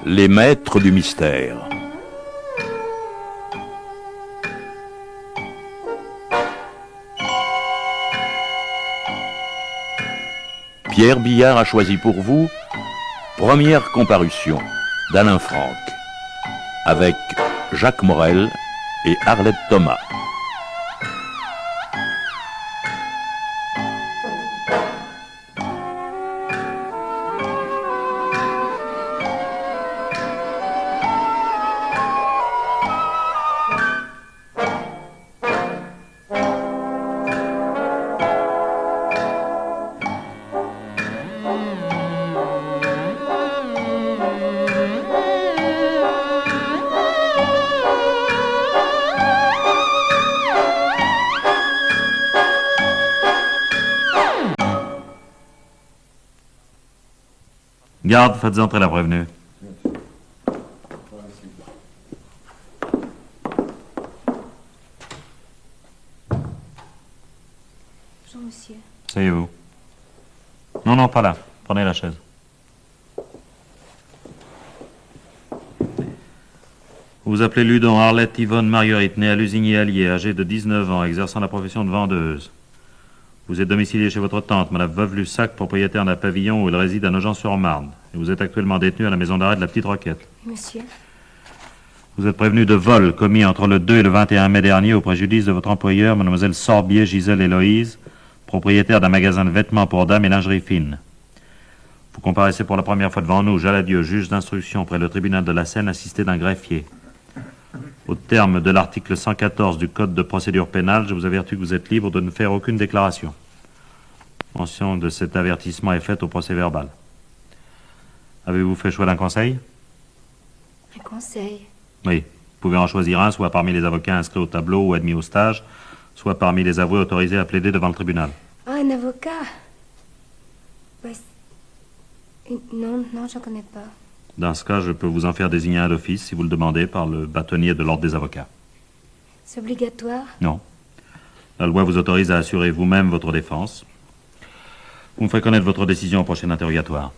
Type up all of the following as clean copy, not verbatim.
Les maîtres du mystère. Pierre Billard a choisi pour vous Première comparution d'Alain Franck avec Jacques Morel et Arlette Thomas. Garde, faites entrer la prévenue. Bonjour, monsieur. Asseyez-vous. Non, pas là. Prenez la chaise. Vous vous appelez Ludon Arlette Yvonne Marguerite, née à Lusigny-Allier, âgée de 19 ans, exerçant la profession de vendeuse. Vous êtes domicilié chez votre tante, Madame Veuve Lussac, propriétaire d'un pavillon où elle réside à Nogent-sur-Marne. Et vous êtes actuellement détenu à la maison d'arrêt de la Petite Roquette. Monsieur. Vous êtes prévenu de vol commis entre le 2 et le 21 mai dernier au préjudice de votre employeur, Mademoiselle Sorbier Gisèle Héloïse, propriétaire d'un magasin de vêtements pour dames et lingerie fine. Vous comparaissez pour la première fois devant nous, Jaladieu, juge d'instruction près le tribunal de la Seine, assisté d'un greffier. Au terme de l'article 114 du Code de procédure pénale, je vous avertis que vous êtes libre de ne faire aucune déclaration. Mention de cet avertissement est faite au procès-verbal. Avez-vous fait choix d'un conseil? Un conseil? Oui. Vous pouvez en choisir un, soit parmi les avocats inscrits au tableau ou admis au stage, soit parmi les avoués autorisés à plaider devant le tribunal. Ah, un avocat? Ouais, non, j'en connais pas. Dans ce cas, je peux vous en faire désigner un d'office, si vous le demandez, par le bâtonnier de l'ordre des avocats. C'est obligatoire? Non. La loi vous autorise à assurer vous-même votre défense. Vous me ferez connaître votre décision au prochain interrogatoire.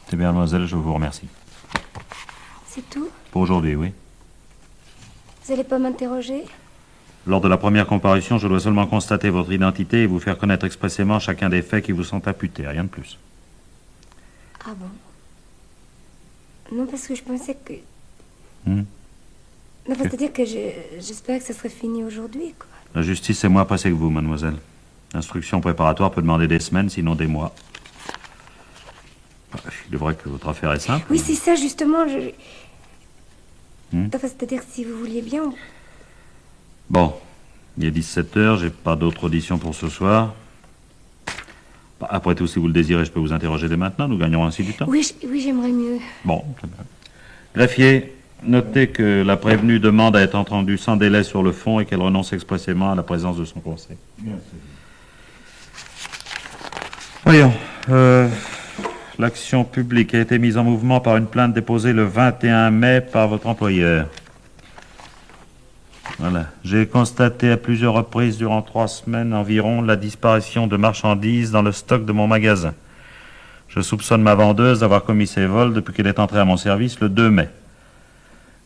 C'est bien, mademoiselle, je vous remercie. C'est tout? Pour aujourd'hui, oui. Vous allez pas m'interroger? Lors de la première comparution, je dois seulement constater votre identité et vous faire connaître expressément chacun des faits qui vous sont imputés, rien de plus. Ah bon? Non, parce que je pensais que... Hmm. Non, c'est-à-dire que j'espérais que ça serait fini aujourd'hui, quoi. La justice est moins pressée que vous, mademoiselle. L'instruction préparatoire peut demander des semaines, sinon des mois. Il est vrai que votre affaire est simple. Oui, c'est ça, justement, Hmm. Enfin, c'est-à-dire que si vous vouliez bien... Bon, il est 17h, j'ai pas d'autre audition pour ce soir. Après tout, si vous le désirez, je peux vous interroger dès maintenant, nous gagnerons ainsi du temps. Oui, j'aimerais mieux. Bon, très bien. Greffier, notez que la prévenue demande à être entendue sans délai sur le fond et qu'elle renonce expressément à la présence de son conseil. Voyons, l'action publique a été mise en mouvement par une plainte déposée le 21 mai par votre employeur. Voilà. J'ai constaté à plusieurs reprises durant 3 semaines environ la disparition de marchandises dans le stock de mon magasin. Je soupçonne ma vendeuse d'avoir commis ces vols depuis qu'elle est entrée à mon service le 2 mai.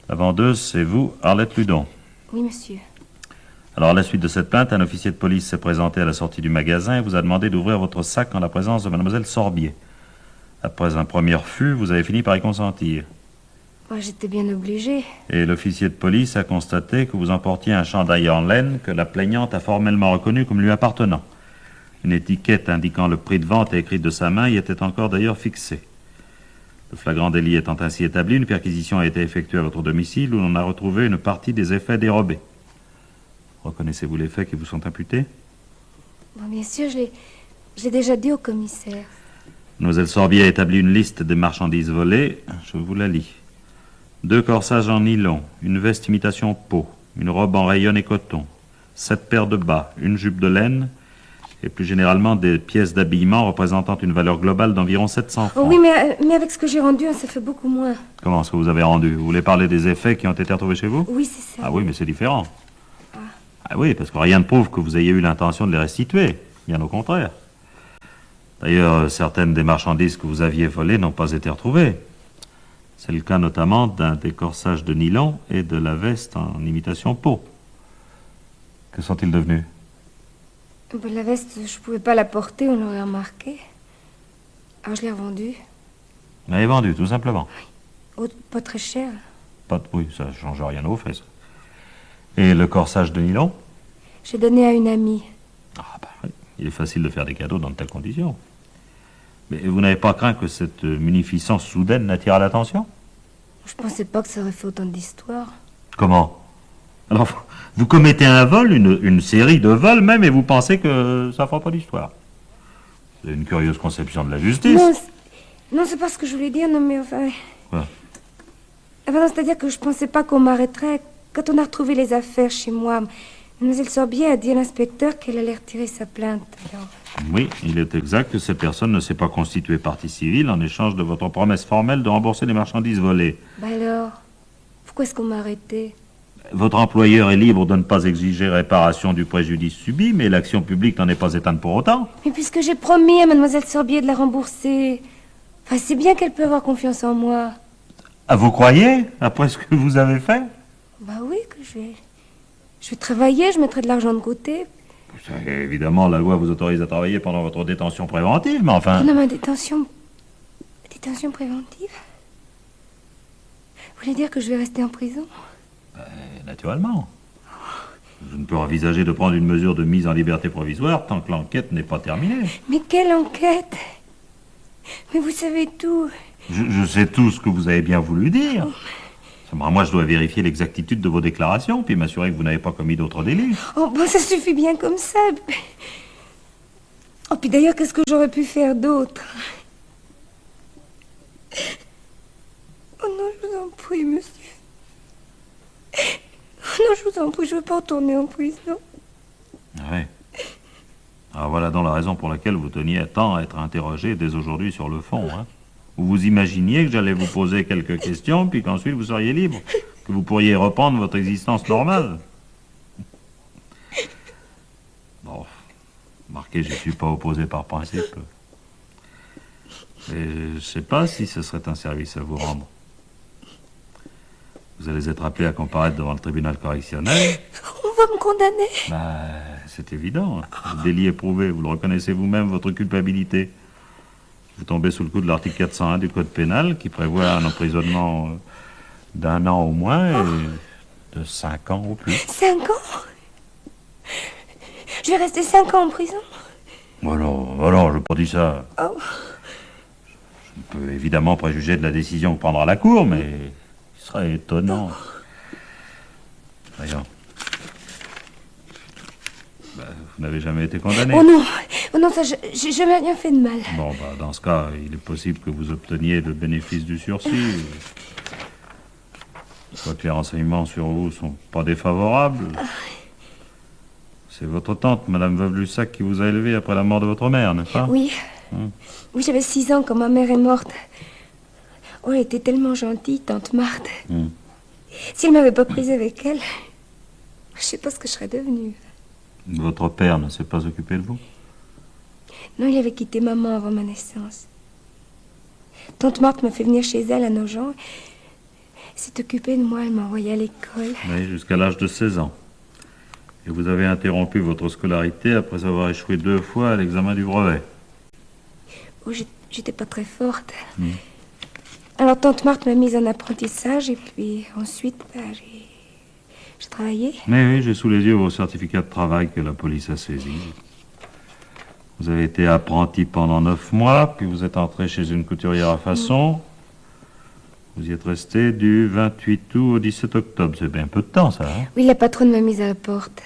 La vendeuse, c'est vous, Arlette Ludon. Oui, monsieur. Alors, à la suite de cette plainte, un officier de police s'est présenté à la sortie du magasin et vous a demandé d'ouvrir votre sac en la présence de mademoiselle Sorbier. Après un premier refus, vous avez fini par y consentir. Moi, j'étais bien obligée. Et l'officier de police a constaté que vous emportiez un chandail en laine que la plaignante a formellement reconnu comme lui appartenant. Une étiquette indiquant le prix de vente et écrite de sa main y était encore d'ailleurs fixée. Le flagrant délit étant ainsi établi, une perquisition a été effectuée à votre domicile où l'on a retrouvé une partie des effets dérobés. Reconnaissez-vous les faits qui vous sont imputés? Bon, bien sûr, j'ai déjà dit au commissaire. Mademoiselle Sorbier a établi une liste des marchandises volées. Je vous la lis. 2 corsages en nylon, une veste imitation peau, une robe en rayon et coton, 7 paires de bas, une jupe de laine, et plus généralement des pièces d'habillement représentant une valeur globale d'environ 700 francs. Oh oui, mais avec ce que j'ai rendu, ça fait beaucoup moins. Comment est-ce que vous avez rendu? Vous voulez parler des effets qui ont été retrouvés chez vous? Oui, c'est ça. Ah oui, mais c'est différent. Ah oui, parce que rien ne prouve que vous ayez eu l'intention de les restituer. Bien au contraire. D'ailleurs, certaines des marchandises que vous aviez volées n'ont pas été retrouvées. C'est le cas notamment d'un des corsages de nylon et de la veste en imitation peau. Que sont-ils devenus? Ben, la veste, je pouvais pas la porter, on l'aurait remarqué. Alors je l'ai revendue. Vous l'avez vendue, tout simplement. Oh, pas très cher. Oui, ça ne change rien aux faits, ça. Et le corsage de nylon? J'ai donné à une amie. Ah, bah, oui. Il est facile de faire des cadeaux dans de telles conditions. Mais vous n'avez pas craint que cette munificence soudaine n'attire l'attention? Je pensais pas que ça aurait fait autant d'histoire. Comment? Alors, vous commettez un vol, une série de vols même, et vous pensez que ça fera pas d'histoire. C'est une curieuse conception de la justice. Non, c'est pas ce que je voulais dire, non mais enfin... Quoi? Enfin, non, c'est-à-dire que je pensais pas qu'on m'arrêterait. Quand on a retrouvé les affaires chez moi, Mademoiselle Sorbier a dit à l'inspecteur qu'elle allait retirer sa plainte. Alors... Oui, il est exact que cette personne ne s'est pas constituée partie civile en échange de votre promesse formelle de rembourser les marchandises volées. Bah alors, pourquoi est-ce qu'on m'a arrêté? Votre employeur est libre de ne pas exiger réparation du préjudice subi, mais l'action publique n'en est pas éteinte pour autant. Mais puisque j'ai promis à Mademoiselle Sorbier de la rembourser, enfin, c'est bien qu'elle peut avoir confiance en moi. Ah, vous croyez, après ce que vous avez fait? Bah oui, que je vais travailler, je mettrai de l'argent de côté. Évidemment, la loi vous autorise à travailler pendant votre détention préventive, mais enfin... Pendant ma détention... Détention préventive? Vous voulez dire que je vais rester en prison? Naturellement. Je ne peux envisager de prendre une mesure de mise en liberté provisoire tant que l'enquête n'est pas terminée. Mais quelle enquête? Mais vous savez tout. Je sais tout ce que vous avez bien voulu dire. Seulement, moi, je dois vérifier l'exactitude de vos déclarations, puis m'assurer que vous n'avez pas commis d'autres délits. Oh, bon, ça suffit bien comme ça. Oh, puis d'ailleurs, qu'est-ce que j'aurais pu faire d'autre? Oh non, je vous en prie, monsieur. Non, je vous en prie, je ne veux pas retourner en prison. Oui. Alors voilà donc la raison pour laquelle vous teniez tant à être interrogé dès aujourd'hui sur le fond, hein. Vous vous imaginiez que j'allais vous poser quelques questions, puis qu'ensuite vous seriez libre, que vous pourriez reprendre votre existence normale. Bon, remarquez, je ne suis pas opposé par principe. Mais je ne sais pas si ce serait un service à vous rendre. Vous allez être appelé à comparaître devant le tribunal correctionnel. On va me condamner. Bah, c'est évident. Le délit est prouvé. Vous le reconnaissez vous-même, votre culpabilité. Vous tombez sous le coup de l'article 401 du Code pénal qui prévoit un emprisonnement d'1 an au moins et de 5 ans au plus. 5 ans? Je vais rester 5 ans en prison? Oh non, je n'ai pas dit ça. Oh. Je peux évidemment préjuger de la décision que prendra la Cour, mais il serait étonnant. D'ailleurs, vous n'avez jamais été condamné. Oh non, ça, j'ai jamais rien fait de mal. Bon, dans ce cas, il est possible que vous obteniez le bénéfice du sursis. Quoique les renseignements sur vous sont pas défavorables. C'est votre tante, Madame Veuve Lussac, qui vous a élevé après la mort de votre mère, n'est-ce pas? Oui. Oui, j'avais 6 ans quand ma mère est morte. Oh, elle était tellement gentille, tante Marthe. Si elle m'avait pas prise avec elle, je sais pas ce que je serais devenue. Votre père ne s'est pas occupé de vous? Non, il avait quitté maman avant ma naissance. Tante Marthe m'a fait venir chez elle à Nogent. Elle s'est occupée de moi, elle m'a envoyée à l'école. Oui, jusqu'à l'âge de 16 ans. Et vous avez interrompu votre scolarité après avoir échoué 2 fois à l'examen du brevet. Oh, j'étais pas très forte. Alors tante Marthe m'a mise en apprentissage et puis ensuite, j'ai travaillé. Mais oui, j'ai sous les yeux vos certificats de travail que la police a saisis. Vous avez été apprenti pendant 9 mois, puis vous êtes entré chez une couturière à façon. Vous y êtes resté du 28 août au 17 octobre. C'est bien peu de temps, ça, hein? Oui, la patronne m'a mise à la porte.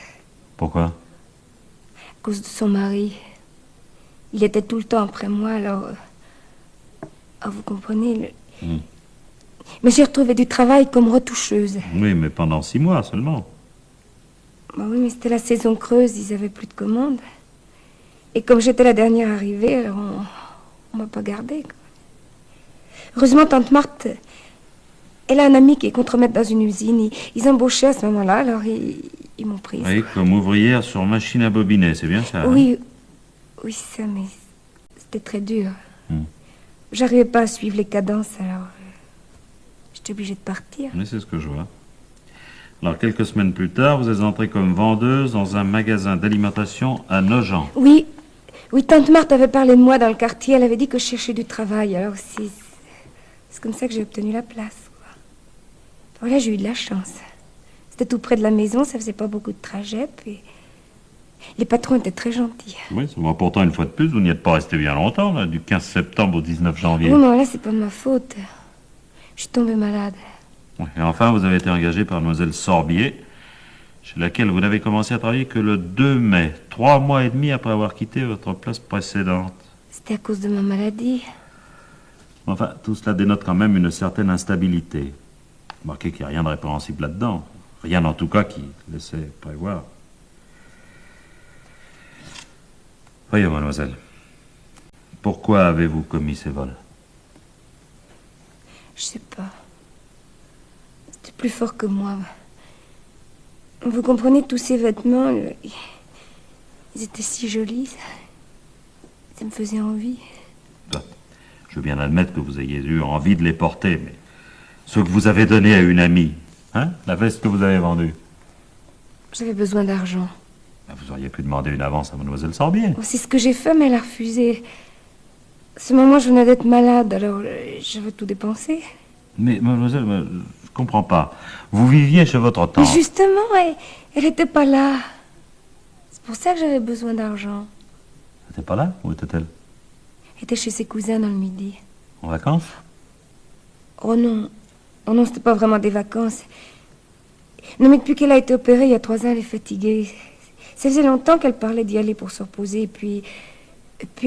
Pourquoi? À cause de son mari. Il était tout le temps après moi, alors... vous comprenez, Mais j'ai retrouvé du travail comme retoucheuse. Oui, mais pendant 6 mois seulement. Bah oui, mais c'était la saison creuse, ils avaient plus de commandes. Et comme j'étais la dernière arrivée, alors on m'a pas gardée, quoi. Heureusement, tante Marthe, elle a un ami qui est contremaître dans une usine. Ils embauchaient à ce moment-là, alors ils m'ont prise. Oui, comme ouvrière sur machine à bobiner, c'est bien ça? Oui, oui, ça, mais C'était très dur. Hmm. J'arrivais pas à suivre les cadences, alors j'étais obligée de partir. Oui, c'est ce que je vois. Alors, quelques semaines plus tard, vous êtes entrée comme vendeuse dans un magasin d'alimentation à Nogent. Oui, oui, tante Marthe avait parlé de moi dans le quartier. Elle avait dit que je cherchais du travail. Alors c'est comme ça que j'ai obtenu la place, quoi. Voilà, j'ai eu de la chance. C'était tout près de la maison, ça faisait pas beaucoup de trajet, puis les patrons étaient très gentils. Oui, ça va. Pourtant, une fois de plus, vous n'y êtes pas resté bien longtemps, là, du 15 septembre au 19 janvier. Oui, mais là, c'est pas de ma faute. Je suis tombée malade. Oui, et enfin, vous avez été engagé par mademoiselle Sorbier, chez laquelle vous n'avez commencé à travailler que le 2 mai, 3 mois et demi après avoir quitté votre place précédente. C'était à cause de ma maladie. Enfin, tout cela dénote quand même une certaine instabilité. Remarquez qu'il n'y a rien de répréhensible là-dedans. Rien en tout cas qui laissait prévoir. Voyons, mademoiselle. Pourquoi avez-vous commis ces vols? Je sais pas. C'était plus fort que moi. Vous comprenez, tous ces vêtements, ils étaient si jolis. Ça me faisait envie. Je veux bien admettre que vous ayez eu envie de les porter, mais ce que vous avez donné à une amie, hein, la veste que vous avez vendue, J'avais besoin d'argent. vous auriez pu demander une avance à mademoiselle Sorbier. Oh, c'est ce que j'ai fait, mais elle a refusé. À ce moment, je venais d'être malade, alors j'avais tout dépensé. Mais mademoiselle, je comprends pas. Vous viviez chez votre Mais tante. justement, elle était pas là. C'est pour ça que j'avais besoin d'argent. Elle n'était pas là? Où était-elle? Elle était chez ses cousins dans le midi. En vacances? Oh non. Oh non, c'était pas vraiment des vacances. Non, mais depuis qu'elle a été opérée, il y a 3 ans, elle est fatiguée. Ça faisait longtemps qu'elle parlait d'y aller pour se reposer. Et puis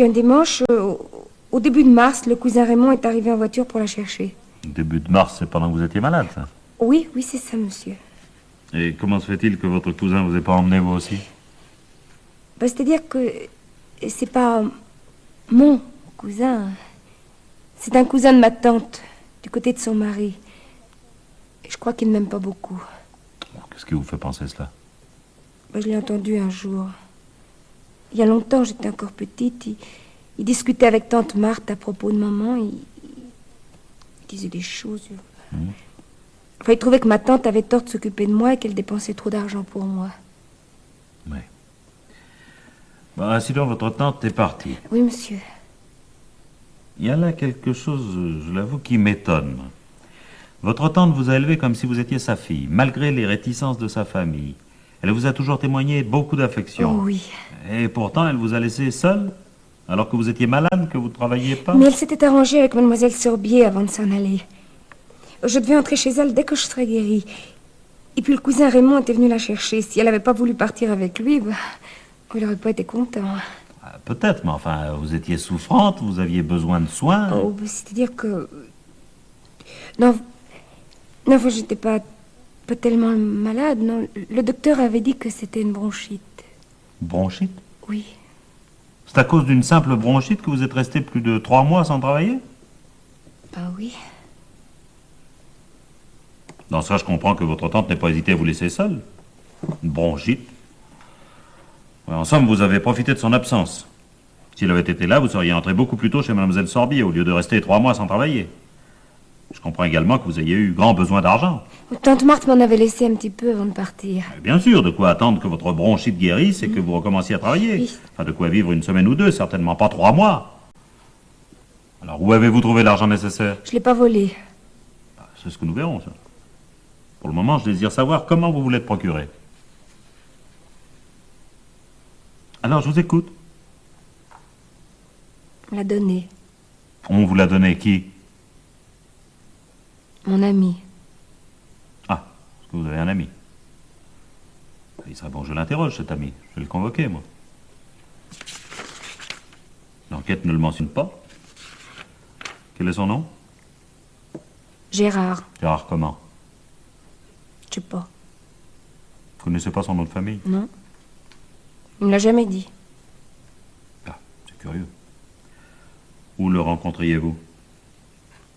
un dimanche, au début de mars, le cousin Raymond est arrivé en voiture pour la chercher. Début de mars, c'est pendant que vous étiez malade, ça. Oui, oui, c'est ça, monsieur. Et comment se fait-il que votre cousin vous ait pas emmené, vous aussi? Bah, c'est-à-dire que c'est pas mon cousin. C'est un cousin de ma tante, du côté de son mari. Et je crois qu'il ne m'aime pas beaucoup. Qu'est-ce qui vous fait penser cela? Bah, je l'ai entendu un jour. Il y a longtemps, j'étais encore petite. Il discutait avec tante Marthe à propos de maman. Il disait des choses. Enfin, il trouvait que ma tante avait tort de s'occuper de moi et qu'elle dépensait trop d'argent pour moi. Oui. Bah, sinon, votre tante est partie. Oui, monsieur. Il y a là quelque chose, je l'avoue, qui m'étonne. Votre tante vous a élevé comme si vous étiez sa fille, malgré les réticences de sa famille. Elle vous a toujours témoigné beaucoup d'affection. Oh oui. Et pourtant, elle vous a laissé seule, alors que vous étiez malade, que vous ne travailliez pas. Mais elle s'était arrangée avec mademoiselle Sorbier avant de s'en aller. Je devais entrer chez elle dès que je serais guérie. Et puis le cousin Raymond était venu la chercher. Si elle n'avait pas voulu partir avec lui, bah, il n'aurait pas été content. Peut-être, mais enfin, vous étiez souffrante, vous aviez besoin de soins. Oh, bah, c'est-à-dire que... Non, enfin, j'étais pas tellement malade, non. Le docteur avait dit que c'était une bronchite. Bronchite? Oui. C'est à cause d'une simple bronchite que vous êtes resté plus de 3 mois sans travailler? Ben oui. Dans ça, je comprends que votre tante n'ait pas hésité à vous laisser seule. Une bronchite. Ouais, en somme, vous avez profité de son absence. S'il avait été là, vous seriez entré beaucoup plus tôt chez mademoiselle Sorbier, au lieu de rester 3 mois sans travailler. Je comprends également que vous ayez eu grand besoin d'argent. Tante Marthe m'en avait laissé un petit peu avant de partir. Bien sûr, de quoi attendre que votre bronchite guérisse et que vous recommenciez à travailler. Oui. Enfin, de quoi vivre une semaine ou deux, certainement pas 3 mois. Alors, où avez-vous trouvé l'argent nécessaire? Je l'ai pas volé. C'est ce que nous verrons, ça. Pour le moment, je désire savoir comment vous voulez le procurer. Alors, je vous écoute. On l'a donné. On vous l'a donné qui? Mon ami. Ah, est-ce que vous avez un ami? Il serait bon que je l'interroge, cet ami. Je vais le convoquer, moi. L'enquête ne le mentionne pas. Quel est son nom? Gérard. Gérard comment? Je sais pas. Vous connaissez pas son nom de famille? Non. Il me l'a jamais dit. Ah, c'est curieux. Où le rencontriez-vous?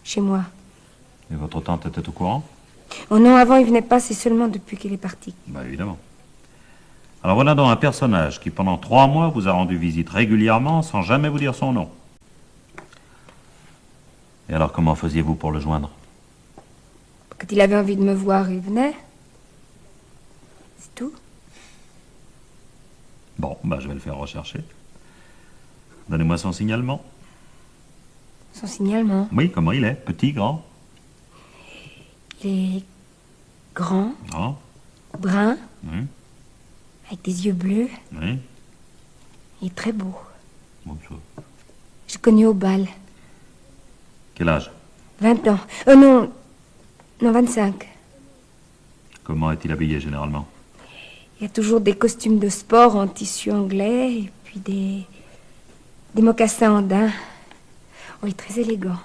Chez moi. Et votre tante était au courant? Oh non, avant il venait pas, c'est seulement depuis qu'il est parti. Bah évidemment. Alors voilà donc un personnage qui pendant 3 mois vous a rendu visite régulièrement sans jamais vous dire son nom. Et alors, comment faisiez-vous pour le joindre? Quand il avait envie de me voir, il venait. C'est tout. Bon, bah, je vais le faire rechercher. Donnez-moi son signalement. Son signalement. Oui, comment il est? Petit, grand? Il est grand, Grand? brun, Oui. avec des yeux bleus. Oui. Il est très beau. Bon, ça. J'ai connu au bal. Quel âge? 20 ans. Non. Non, 25. Comment est-il habillé, généralement? Il y a toujours des costumes de sport en tissu anglais et puis des mocassins en daim. Oh, il est très élégant.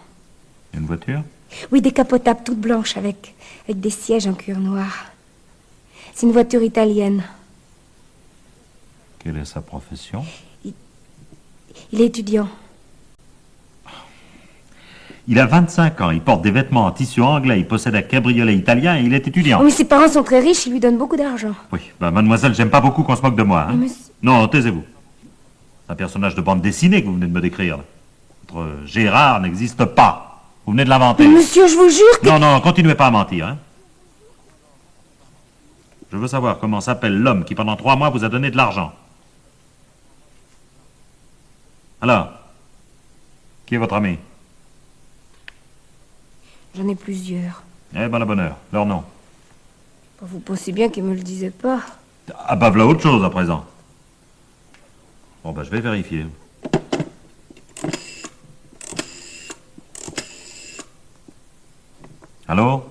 Une voiture? Oui, décapotables toutes blanches avec des sièges en cuir noir. C'est une voiture italienne. Quelle est sa profession? Il est étudiant. Il a 25 ans, il porte des vêtements en tissu anglais, il possède un cabriolet italien et il est étudiant. Oh, mais ses parents sont très riches, ils lui donnent beaucoup d'argent. Oui, bah, mademoiselle, j'aime pas beaucoup qu'on se moque de moi. Hein. Mais monsieur- Non, taisez-vous. C'est un personnage de bande dessinée que vous venez de me décrire. Là. Votre Gérard n'existe pas. Vous venez de l'inventer. Mais monsieur, je vous jure que... Non, non, continuez pas à mentir. Hein. Je veux savoir comment s'appelle l'homme qui, pendant 3 mois, vous a donné de l'argent. Alors, qui est votre ami? J'en ai plusieurs. Eh ben, la bonne heure. Leur nom. Vous pensez bien qu'il me le disait pas. Ah bah, voilà autre chose à présent. Bon, bah, je vais vérifier. Allô?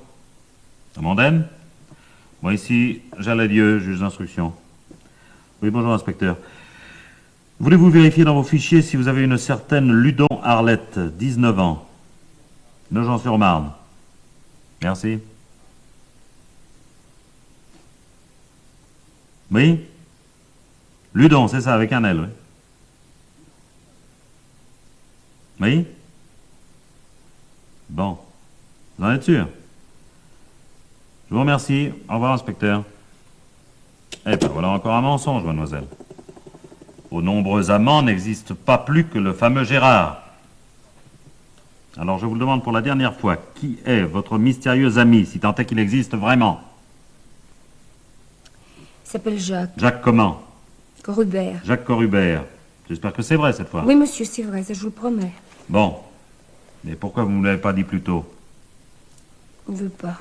Amandine? Moi ici, Jaladieu, juge d'instruction. Oui, bonjour, inspecteur. Voulez-vous vérifier dans vos fichiers si vous avez une certaine Ludon Arlette, 19 ans, Nogent-sur-Marne? Merci. Oui? Ludon, c'est ça, avec un L, oui. Oui? Bon. Vous en êtes sûr? Je vous remercie. Au revoir, inspecteur. Eh ben, voilà encore un mensonge, mademoiselle. Aux nombreux amants n'existe pas plus que le fameux Gérard. Alors, je vous le demande pour la dernière fois, qui est votre mystérieux ami, si tant est qu'il existe vraiment? Il s'appelle Jacques. Jacques comment? Corubert. Jacques Corubert. J'espère que c'est vrai cette fois. Oui, monsieur, c'est vrai, ça je vous le promets. Bon. Mais pourquoi vous ne me l'avez pas dit plus tôt? Il veut pas.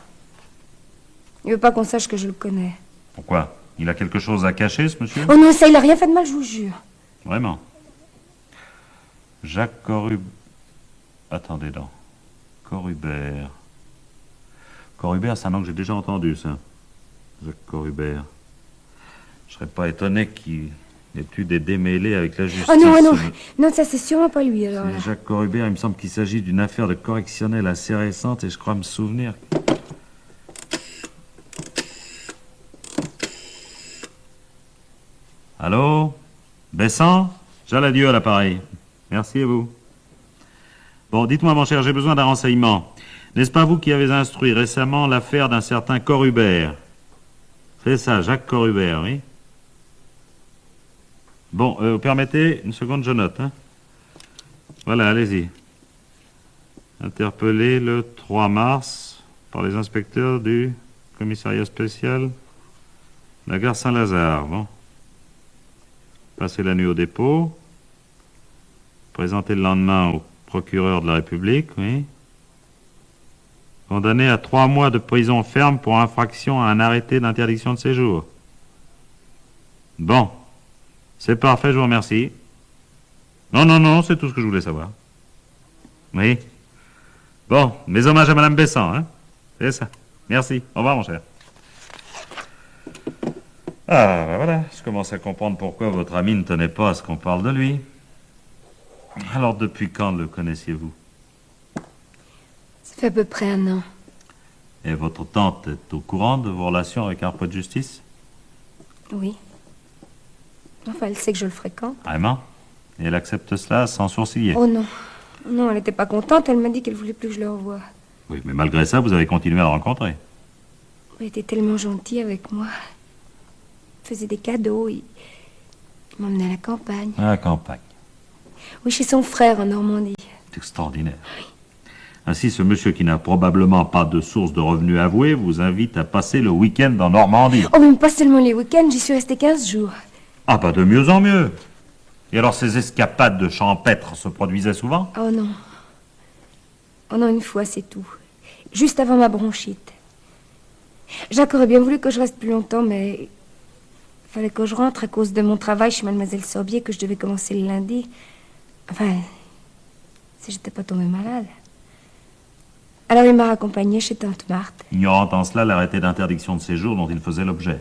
Il veut pas qu'on sache que je le connais. Pourquoi? Il a quelque chose à cacher, ce monsieur? Oh non, ça, il a rien fait de mal, je vous jure. Vraiment? Jacques Corubert... Attendez donc. Corubert. Corubert, c'est un nom que j'ai déjà entendu, ça. Jacques Corubert. Je serais pas étonné qu'il ait eu des démêlés avec la justice. Oh non, non, non, ça c'est sûrement pas lui, alors. C'est Jacques Corubert, il me semble qu'il s'agit d'une affaire de correctionnel assez récente et je crois me souvenir... Allô? Bessan? Jaladieu à l'appareil. Merci et vous. Bon, dites-moi, mon cher, j'ai besoin d'un renseignement. N'est-ce pas vous qui avez instruit récemment l'affaire d'un certain Corubert? C'est ça, Jacques Corubert, oui? Bon, vous permettez? Une seconde, je note. Hein? Voilà, allez-y. Interpellé le 3 mars par les inspecteurs du commissariat spécial de la gare Saint-Lazare. Bon. Passé la nuit au dépôt. Présenté le lendemain au procureur de la République, oui. Condamné à 3 mois de prison ferme pour infraction à un arrêté d'interdiction de séjour. Bon. C'est parfait, je vous remercie. Non, non, non, c'est tout ce que je voulais savoir. Oui. Bon, mes hommages à Madame Bessan, hein. C'est ça. Merci. Au revoir, mon cher. Ah, ben voilà, je commence à comprendre pourquoi votre ami ne tenait pas à ce qu'on parle de lui. Alors, depuis quand le connaissiez-vous? Ça fait à peu près 1 an. Et votre tante est au courant de vos relations avec un poids de justice? Oui. Enfin, elle sait que je le fréquente. Vraiment? Et elle accepte cela sans sourciller? Oh non. Non, elle n'était pas contente, elle m'a dit qu'elle voulait plus que je le revoie. Oui, mais malgré ça, vous avez continué à le rencontrer. Il était tellement gentil avec moi. Il faisait des cadeaux, il m'emmenait à la campagne. À la campagne. Oui, chez son frère en Normandie. C'est extraordinaire. Ainsi, ce monsieur qui n'a probablement pas de source de revenus avouée vous invite à passer le week-end en Normandie. Oh, même pas seulement les week-ends, j'y suis restée 15 jours. Ah, pas de mieux en mieux. Et alors, ces escapades de champêtre se produisaient souvent? Oh non. Oh non, une fois, c'est tout. Juste avant ma bronchite. Jacques aurait bien voulu que je reste plus longtemps, mais... il fallait que je rentre à cause de mon travail chez Mademoiselle Sorbier, que je devais commencer le lundi. Enfin, si j'étais pas tombée malade. Alors il m'a raccompagnée chez Tante Marthe. Ignorant en cela l'arrêté d'interdiction de séjour dont il faisait l'objet.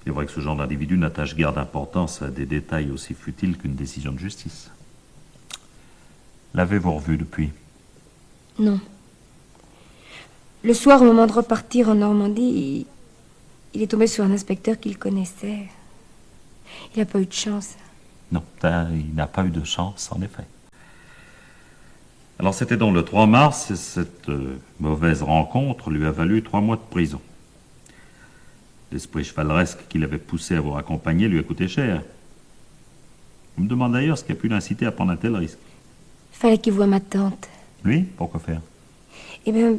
Il est vrai que ce genre d'individu n'attache guère d'importance à des détails aussi futiles qu'une décision de justice. L'avez-vous revu depuis? Non. Le soir, au moment de repartir en Normandie, il est tombé sur un inspecteur qu'il connaissait. Il n'a pas eu de chance. Non, il n'a pas eu de chance, en effet. Alors c'était donc le 3 mars, et cette mauvaise rencontre lui a valu 3 mois de prison. L'esprit chevaleresque qui l'avait poussé à vous raccompagner lui a coûté cher. Je me demande d'ailleurs ce qui a pu l'inciter à prendre un tel risque. Il fallait qu'il voie ma tante. Lui? Pourquoi faire? Eh bien,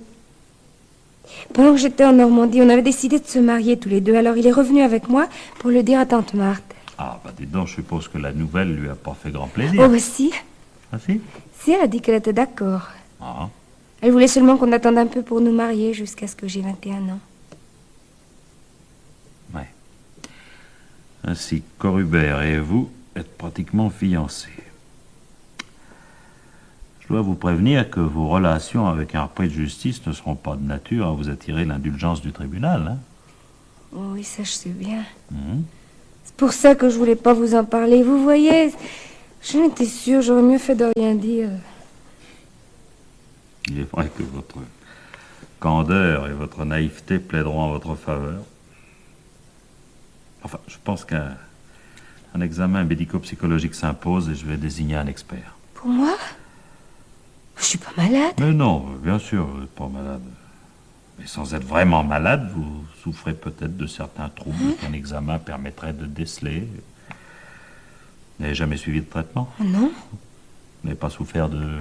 pendant que j'étais en Normandie, on avait décidé de se marier tous les deux. Alors il est revenu avec moi pour le dire à Tante Marthe. Ah, bah dites donc, je suppose que la nouvelle lui a pas fait grand plaisir. Oh, bah si. Ah si? Si, elle a dit qu'elle était d'accord. Ah. Elle voulait seulement qu'on attende un peu pour nous marier jusqu'à ce que j'ai 21 ans. Ouais. Ainsi, Corubert et vous êtes pratiquement fiancés. Je dois vous prévenir que vos relations avec un repris de justice ne seront pas de nature à vous attirer l'indulgence du tribunal. Hein? Oh, oui, ça je sais bien. Mhm. C'est pour ça que je voulais pas vous en parler. Vous voyez, j'en étais sûre, j'aurais mieux fait de rien dire. Il est vrai que votre candeur et votre naïveté plaideront en votre faveur. Enfin, je pense qu'un examen médico-psychologique s'impose et je vais désigner un expert. Pour moi? Je suis pas malade. Mais non, bien sûr, vous n'êtes pas malade. Mais sans être vraiment malade, vous souffrez peut-être de certains troubles qu'un examen permettrait de déceler. Vous n'avez jamais suivi de traitement? Non. Vous n'avez pas souffert de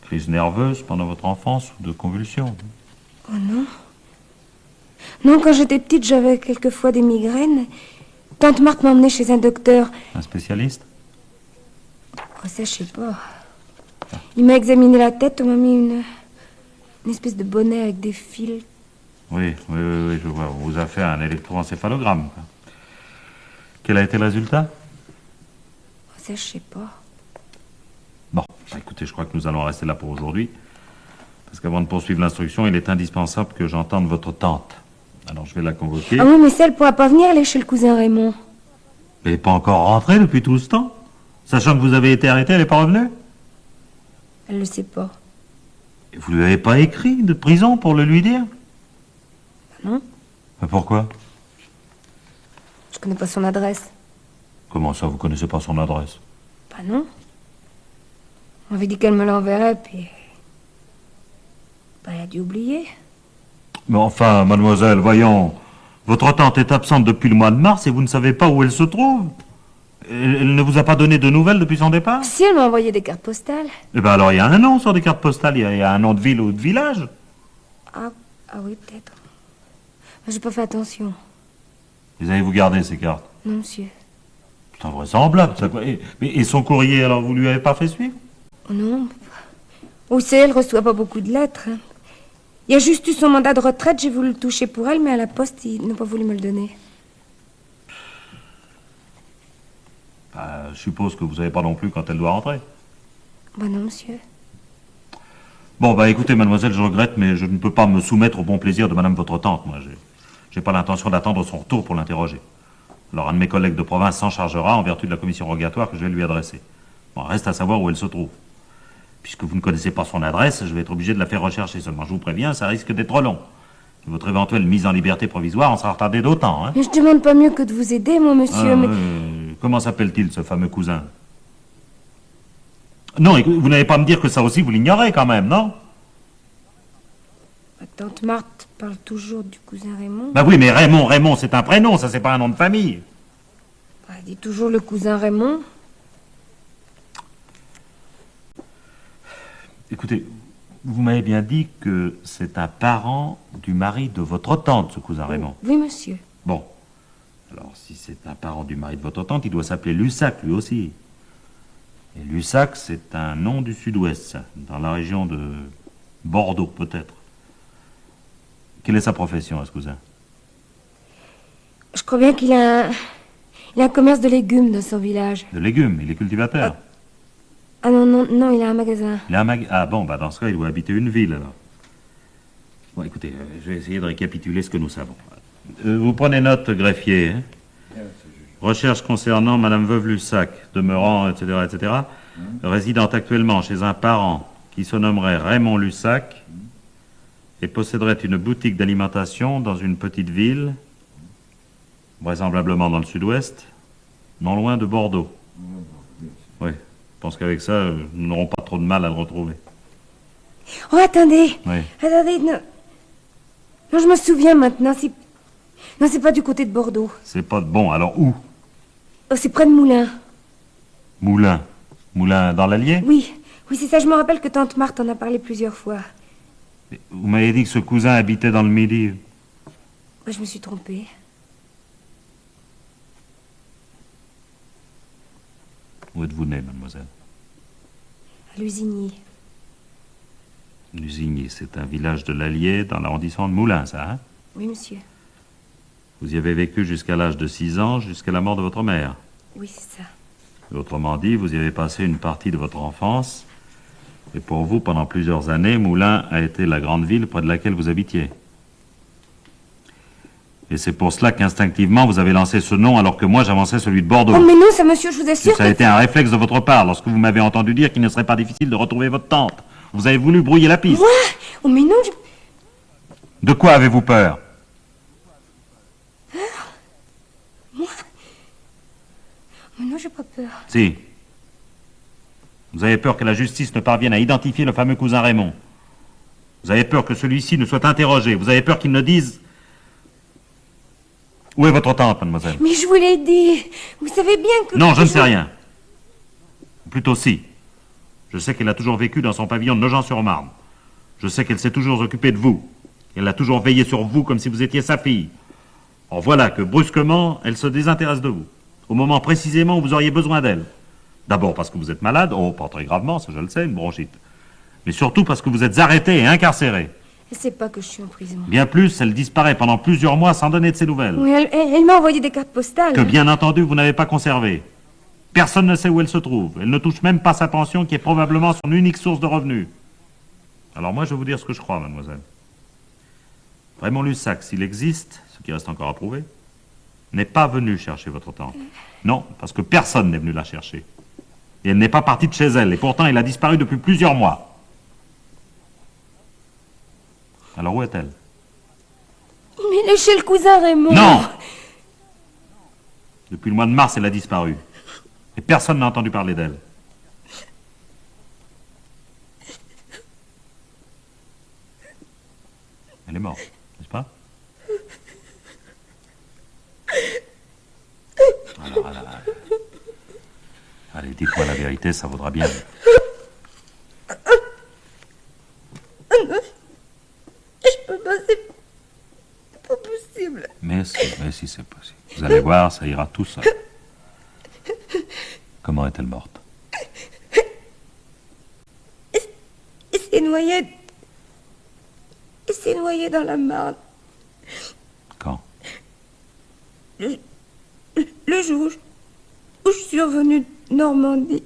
crise nerveuse pendant votre enfance ou de convulsions? Oh non. Non, quand j'étais petite, j'avais quelquefois des migraines. Tante Marthe m'a emmenée chez un docteur. Un spécialiste? Oh, ça, je sais pas. Il m'a examiné la tête, on m'a mis une espèce de bonnet avec des fils. Oui, je vois. On vous a fait un électroencéphalogramme. Quel a été le résultat? Oh, ça, je sais pas. Bon, écoutez, je crois que nous allons rester là pour aujourd'hui. Parce qu'avant de poursuivre l'instruction, il est indispensable que j'entende votre tante. Alors, je vais la convoquer. Ah oui, mais ça, elle pourra pas venir aller chez le cousin Raymond. Elle n'est pas encore rentrée depuis tout ce temps? Sachant que vous avez été arrêté, elle n'est pas revenue? Elle le sait pas. Et vous lui avez pas écrit de prison pour le lui dire? Non. Mais pourquoi? Je connais pas son adresse. Comment ça, vous connaissez pas son adresse? Bah non. On m'avait dit qu'elle me l'enverrait, puis... bah, elle a dû oublier. Mais enfin, mademoiselle, voyons. Votre tante est absente depuis le mois de mars et vous ne savez pas où elle se trouve. Elle ne vous a pas donné de nouvelles depuis son départ? Si, elle m'a envoyé des cartes postales. Eh bien alors, il y a un nom sur des cartes postales. Il y a un nom de ville ou de village. Ah oui, peut-être. Mais j'ai pas fait attention. Les avez-vous gardé, ces cartes? Non, monsieur. C'est invraisemblable, ça. Et son courrier, alors, vous lui avez pas fait suivre? Oh non. Où c'est, elle reçoit pas beaucoup de lettres. Hein. Il y a juste eu son mandat de retraite, j'ai voulu le toucher pour elle, mais à la poste, ils n'ont pas voulu me le donner. Je suppose que vous savez pas non plus quand elle doit rentrer. Bah non, monsieur. Bon, écoutez, mademoiselle, je regrette, mais je ne peux pas me soumettre au bon plaisir de madame votre tante. Moi, j'ai pas l'intention d'attendre son retour pour l'interroger. Alors, un de mes collègues de province s'en chargera en vertu de la commission rogatoire que je vais lui adresser. Bon, reste à savoir où elle se trouve. Puisque vous ne connaissez pas son adresse, je vais être obligé de la faire rechercher. Seulement, je vous préviens, ça risque d'être long. Et votre éventuelle mise en liberté provisoire en sera retardée d'autant, hein. Mais je demande pas mieux que de vous aider, moi, monsieur, mais... Comment s'appelle-t-il, ce fameux cousin? Non, vous n'allez pas me dire que ça aussi, vous l'ignorez quand même, non? Ma tante Marthe parle toujours du cousin Raymond. Bah oui, mais Raymond, c'est un prénom, ça, c'est pas un nom de famille. Elle dit toujours le cousin Raymond. Écoutez, vous m'avez bien dit que c'est un parent du mari de votre tante, ce cousin Raymond. Oui, monsieur. Bon. Alors, si c'est un parent du mari de votre tante, il doit s'appeler Lussac, lui aussi. Et Lussac, c'est un nom du sud-ouest, ça, dans la région de Bordeaux, peut-être. Quelle est sa profession, ce cousin? Je crois bien qu'il a un commerce de légumes dans son village. De légumes, il est cultivateur. Ah non, non, non, il a un magasin. Il a un Ah bon, bah dans ce cas, il doit habiter une ville, alors. Bon, écoutez, je vais essayer de récapituler ce que nous savons. Vous prenez note, greffier, hein? Recherche concernant Madame Veuve Lussac, demeurant, etc., etc., résidant actuellement chez un parent qui se nommerait Raymond Lussac et posséderait une boutique d'alimentation dans une petite ville, vraisemblablement dans le sud-ouest, non loin de Bordeaux. Oui, je pense qu'avec ça, nous n'aurons pas trop de mal à le retrouver. Oh, attendez. Oui. Attendez, non. Non, je me souviens maintenant, Non, c'est pas du côté de Bordeaux. C'est pas de bon, alors où? Oh, c'est près de Moulins. Moulin. Moulin dans l'Allier? Oui, oui, c'est ça, je me rappelle que tante Marthe en a parlé plusieurs fois. Vous m'avez dit que ce cousin habitait dans le Midi. Moi, je me suis trompée. Où êtes-vous née, mademoiselle? À Lusigny. Lusigny, c'est un village de l'Allier dans l'arrondissement de Moulins, ça, hein? Oui, monsieur. Vous y avez vécu jusqu'à l'âge de 6 ans, jusqu'à la mort de votre mère. Oui, c'est ça. Autrement dit, vous y avez passé une partie de votre enfance. Et pour vous, pendant plusieurs années, Moulins a été la grande ville près de laquelle vous habitiez. Et c'est pour cela qu'instinctivement, vous avez lancé ce nom alors que moi, j'avançais celui de Bordeaux. Oh, mais non, ça, monsieur, je vous assure. Ça a été un réflexe de votre part lorsque vous m'avez entendu dire qu'il ne serait pas difficile de retrouver votre tante. Vous avez voulu brouiller la piste. Moi? Oh, mais non, De quoi avez-vous peur? Mais non, j'ai pas peur. Si. Vous avez peur que la justice ne parvienne à identifier le fameux cousin Raymond. Vous avez peur que celui-ci ne soit interrogé. Vous avez peur qu'il ne dise... Où est votre tante, mademoiselle? Mais je vous l'ai dit. Vous savez bien que... Non, je ne sais rien. Ou plutôt si. Je sais qu'elle a toujours vécu dans son pavillon de Nogent-sur-Marne. Je sais qu'elle s'est toujours occupée de vous. Elle a toujours veillé sur vous comme si vous étiez sa fille. Or voilà que, brusquement, elle se désintéresse de vous. Au moment précisément où vous auriez besoin d'elle. D'abord parce que vous êtes malade, oh, pas très gravement, ça je le sais, une bronchite. Mais surtout parce que vous êtes arrêté et incarcéré. Elle sait pas que je suis en prison. Bien plus, elle disparaît pendant plusieurs mois sans donner de ses nouvelles. Oui, elle m'a envoyé des cartes postales. Que bien entendu, vous n'avez pas conservé. Personne ne sait où elle se trouve. Elle ne touche même pas sa pension, qui est probablement son unique source de revenus. Alors moi, je vais vous dire ce que je crois, mademoiselle. Raymond Lussac, s'il existe, ce qui reste encore à prouver, n'est pas venu chercher votre tante. Non, parce que personne n'est venu la chercher. Et elle n'est pas partie de chez elle, et pourtant elle a disparu depuis plusieurs mois. Alors où est-elle? Mais elle est chez le cousin Raymond. Non! Depuis le mois de mars, elle a disparu. Et personne n'a entendu parler d'elle. Elle est morte, n'est-ce pas? Alors, allez, dites-moi la vérité, ça vaudra bien. Je peux pas, c'est pas possible. Mais si, c'est possible. Vous allez voir, ça ira tout seul. Comment est-elle morte? Et c'est noyé... Et c'est noyé dans la Marne. Quand? Le jour où je suis revenue de Normandie.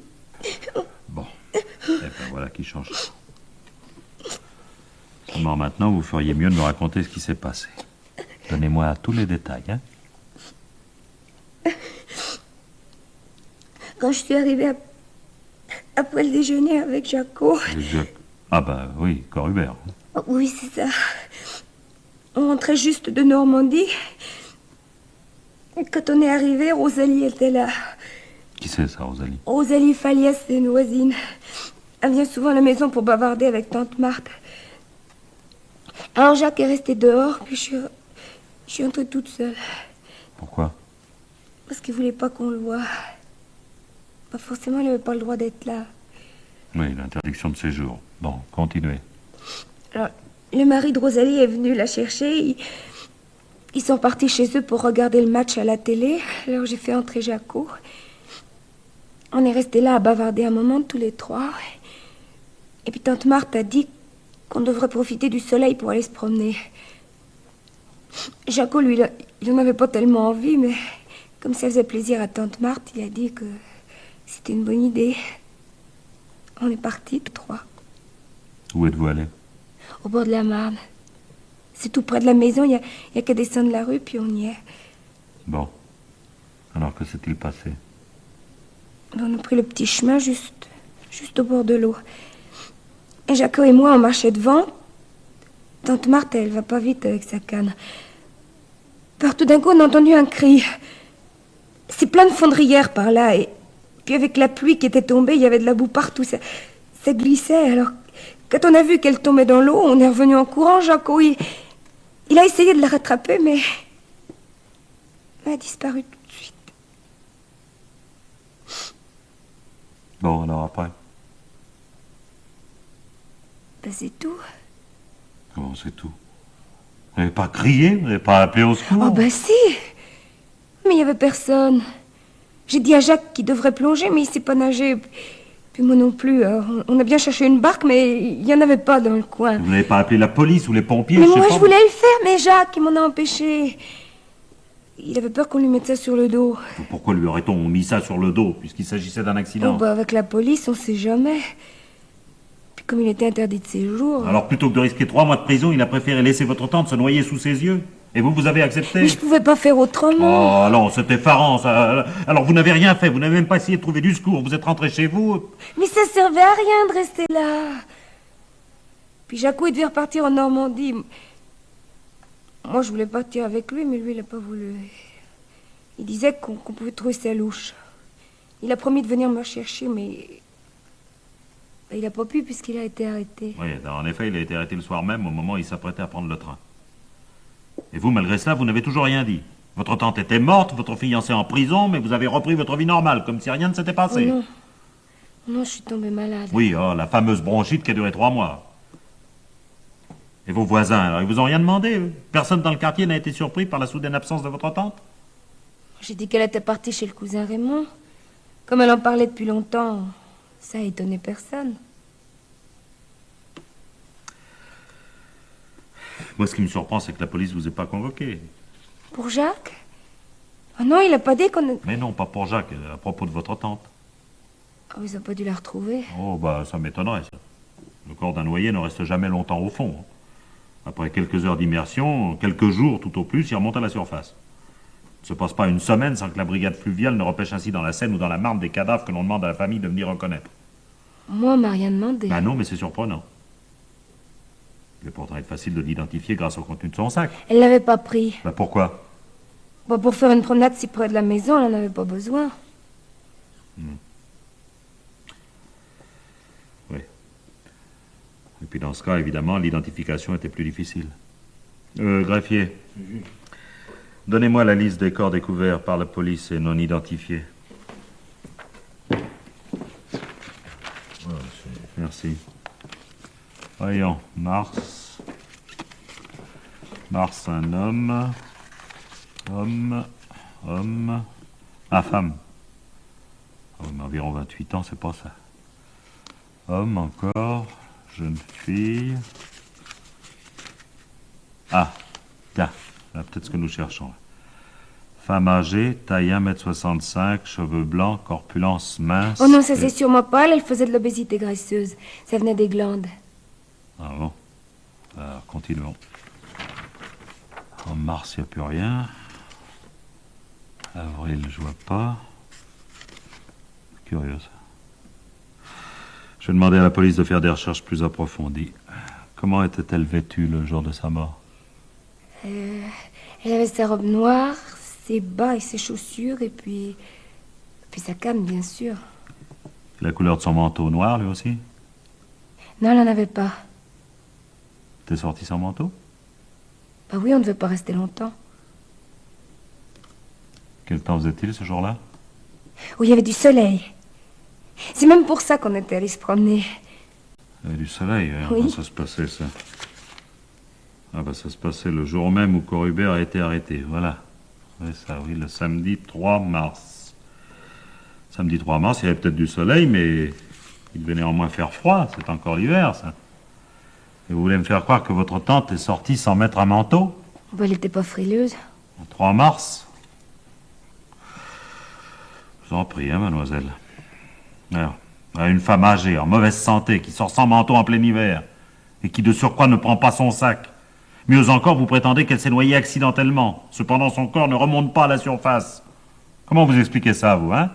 Bon. Eh ben voilà qui change. Seulement maintenant, vous feriez mieux de me raconter ce qui s'est passé. Donnez-moi tous les détails, hein? Quand je suis arrivée après le déjeuner avec Jaco... Ah ben oui, Corubert. Oh, oui, c'est ça. On rentrait juste de Normandie. Quand on est arrivé, Rosalie était là. Qui c'est ça, Rosalie? Rosalie Faliès, c'est une voisine. Elle vient souvent à la maison pour bavarder avec tante Marthe. Alors Jacques est resté dehors, puis je suis entrée toute seule. Pourquoi? Parce qu'il voulait pas qu'on le voie. Pas forcément, il n'avait pas le droit d'être là. Oui, l'interdiction de séjour. Bon, continuez. Alors, le mari de Rosalie est venu la chercher. Ils sont partis chez eux pour regarder le match à la télé. Alors j'ai fait entrer Jaco. On est restés là à bavarder un moment, tous les trois. Et puis tante Marthe a dit qu'on devrait profiter du soleil pour aller se promener. Jaco, lui, il n'en avait pas tellement envie, mais comme ça faisait plaisir à tante Marthe, il a dit que c'était une bonne idée. On est partis, tous trois. Où êtes-vous allés? Au bord de la Marne. C'est tout près de la maison, il y a qu'à descendre la rue, puis on y est. Bon. Alors, que s'est-il passé? On a pris le petit chemin juste au bord de l'eau. Et Jaco et moi, on marchait devant. Tante Marthe, elle va pas vite avec sa canne. Par tout d'un coup, on a entendu un cri. C'est plein de fondrières par là. Et puis avec la pluie qui était tombée, il y avait de la boue partout. Ça glissait. Alors, quand on a vu qu'elle tombait dans l'eau, on est revenu en courant. Jaco, il a essayé de la rattraper, mais elle a disparu tout de suite. Bon, alors après? Ben, c'est tout. Comment c'est tout? Vous n'avez pas crié? Vous n'avez pas appelé au secours? Oh, ben si. Mais il n'y avait personne. J'ai dit à Jacques qu'il devrait plonger, mais il ne sait pas nager. Puis moi non plus. On a bien cherché une barque, mais il n'y en avait pas dans le coin. Vous n'avez pas appelé la police ou les pompiers? Mais je sais moi, pas. je voulais le faire, mais Jacques, il m'en a empêché. Il avait peur qu'on lui mette ça sur le dos. Pourquoi lui aurait-on mis ça sur le dos, puisqu'il s'agissait d'un accident? Oh, bah, avec la police, on sait jamais. Puis comme il était interdit de séjour... Alors, plutôt que de risquer 3 mois de prison, il a préféré laisser votre tante se noyer sous ses yeux. Et vous avez accepté? Mais je pouvais pas faire autrement. Oh non, c'était effarant, ça. Alors, vous n'avez rien fait, vous n'avez même pas essayé de trouver du secours. Vous êtes rentré chez vous. Mais ça servait à rien de rester là. Puis Jaco, il devait repartir en Normandie. Moi, je voulais partir avec lui, mais lui, il n'a pas voulu. Il disait qu'on pouvait trouver ça louche. Il a promis de venir me chercher, mais... il n'a pas pu puisqu'il a été arrêté. Oui, en effet, il a été arrêté le soir même, au moment où il s'apprêtait à prendre le train. Et vous, malgré cela, vous n'avez toujours rien dit. Votre tante était morte, votre fiancé en prison, mais vous avez repris votre vie normale, comme si rien ne s'était passé. Oh non. Non, je suis tombée malade. Oui, oh, la fameuse bronchite qui a duré 3 mois. Et vos voisins, alors, ils vous ont rien demandé, eux? Personne dans le quartier n'a été surpris par la soudaine absence de votre tante? J'ai dit qu'elle était partie chez le cousin Raymond. Comme elle en parlait depuis longtemps, ça a étonné personne. Moi, ce qui me surprend, c'est que la police vous ait pas convoqué. Pour Jacques? Ah non, il a pas dit qu'on... Mais non, pas pour Jacques, à propos de votre tante. Oh, ils ont pas dû la retrouver. Oh, bah, ça m'étonnerait, ça. Le corps d'un noyé ne reste jamais longtemps au fond. Après quelques heures d'immersion, quelques jours tout au plus, il remonte à la surface. Il ne se passe pas une semaine sans que la brigade fluviale ne repêche ainsi dans la Seine ou dans la Marne des cadavres que l'on demande à la famille de venir reconnaître. Moi, on m'a rien demandé. Ben non, mais c'est surprenant. Il est pourtant être facile de l'identifier grâce au contenu de son sac. Elle l'avait pas pris. Ben pourquoi? Bon, pour faire une promenade si près de la maison, elle en avait pas besoin. Oui. Et puis dans ce cas, évidemment, l'identification était plus difficile. Greffier, donnez-moi la liste des corps découverts par la police et non identifiés. Merci. Voyons, Mars, un homme. Ah, femme. Oh, mais environ 28 ans, c'est pas ça. Homme encore, jeune fille. Ah, tiens, là, peut-être ce que nous cherchons. Femme âgée, taille 1m65, cheveux blancs, corpulence mince. Oh non, ça c'est sûrement pas elle faisait de l'obésité graisseuse. Ça venait des glandes. Ah bon? Alors, continuons. En mars, il n'y a plus rien. Avril, je vois pas. Curieux, ça. Je vais demander à la police de faire des recherches plus approfondies. Comment était-elle vêtue le jour de sa mort? Elle avait sa robe noire, ses bas et ses chaussures, et puis sa canne, bien sûr. La couleur de son manteau noir, lui aussi? Non, elle n'en avait pas. T'es sorti sans manteau? Bah oui, on ne devait pas rester longtemps. Quel temps faisait-il ce jour-là? Oh, il y avait du soleil. C'est même pour ça qu'on était allé se promener. Il y avait du soleil, hein. Oui. Comment ça se passait, ça? Ah bah ça se passait le jour même où Corubert a été arrêté, voilà. C'est ça, oui, le samedi 3 mars. Samedi 3 mars, il y avait peut-être du soleil, mais il devait néanmoins faire froid, c'est encore l'hiver, ça. Et vous voulez me faire croire que votre tante est sortie sans mettre un manteau? Bah, elle était pas frileuse. Le 3 mars? Je vous en prie, hein, mademoiselle. Alors, une femme âgée, en mauvaise santé, qui sort sans manteau en plein hiver, et qui de surcroît ne prend pas son sac. Mieux encore, vous prétendez qu'elle s'est noyée accidentellement. Cependant, son corps ne remonte pas à la surface. Comment vous expliquez ça, vous, hein?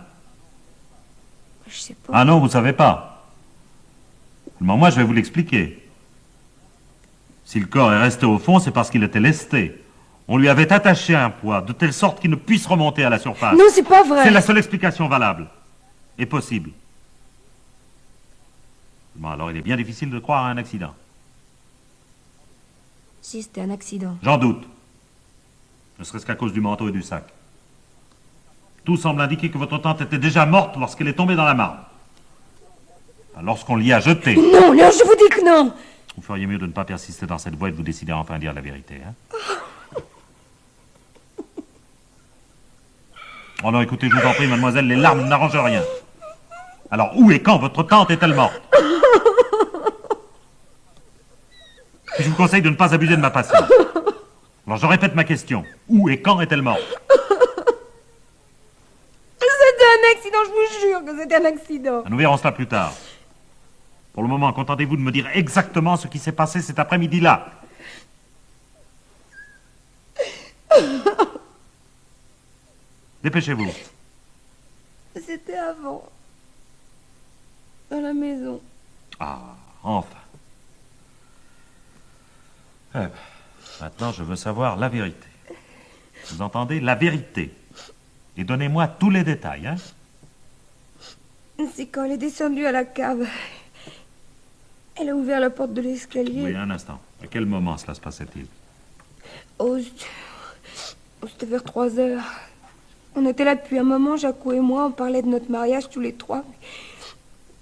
Je sais pas. Ah non, vous savez pas. Seulement moi, je vais vous l'expliquer. Si le corps est resté au fond, c'est parce qu'il était lesté. On lui avait attaché un poids, de telle sorte qu'il ne puisse remonter à la surface. Non, c'est pas vrai. C'est la seule explication valable. Et possible. Bon, alors il est bien difficile de croire à un accident. Si, c'était un accident. J'en doute. Ne serait-ce qu'à cause du manteau et du sac. Tout semble indiquer que votre tante était déjà morte lorsqu'elle est tombée dans la marne. Enfin, lorsqu'on l'y a jetée. Non, Léon, je vous dis que non. Vous feriez mieux de ne pas persister dans cette voie et de vous décider enfin à dire la vérité. Hein? Oh non, écoutez, je vous en prie, mademoiselle, les larmes n'arrangent rien. Alors, où et quand votre tante est-elle morte? Et je vous conseille de ne pas abuser de ma patience. Alors, je répète ma question. Où et quand est-elle morte? C'était un accident, je vous jure que c'était un accident. Nous verrons cela plus tard. Pour le moment, contentez-vous de me dire exactement ce qui s'est passé cet après-midi-là. Dépêchez-vous. C'était avant. Dans la maison. Ah, enfin. Eh ben, maintenant, je veux savoir la vérité. Vous entendez? La vérité. Et donnez-moi tous les détails, hein? C'est quand elle est descendue à la cave. Elle a ouvert la porte de l'escalier. Oui, un instant. À quel moment cela se passait-il? C'était vers 3 heures. On était là depuis un moment, Jacques et moi, on parlait de notre mariage tous les trois.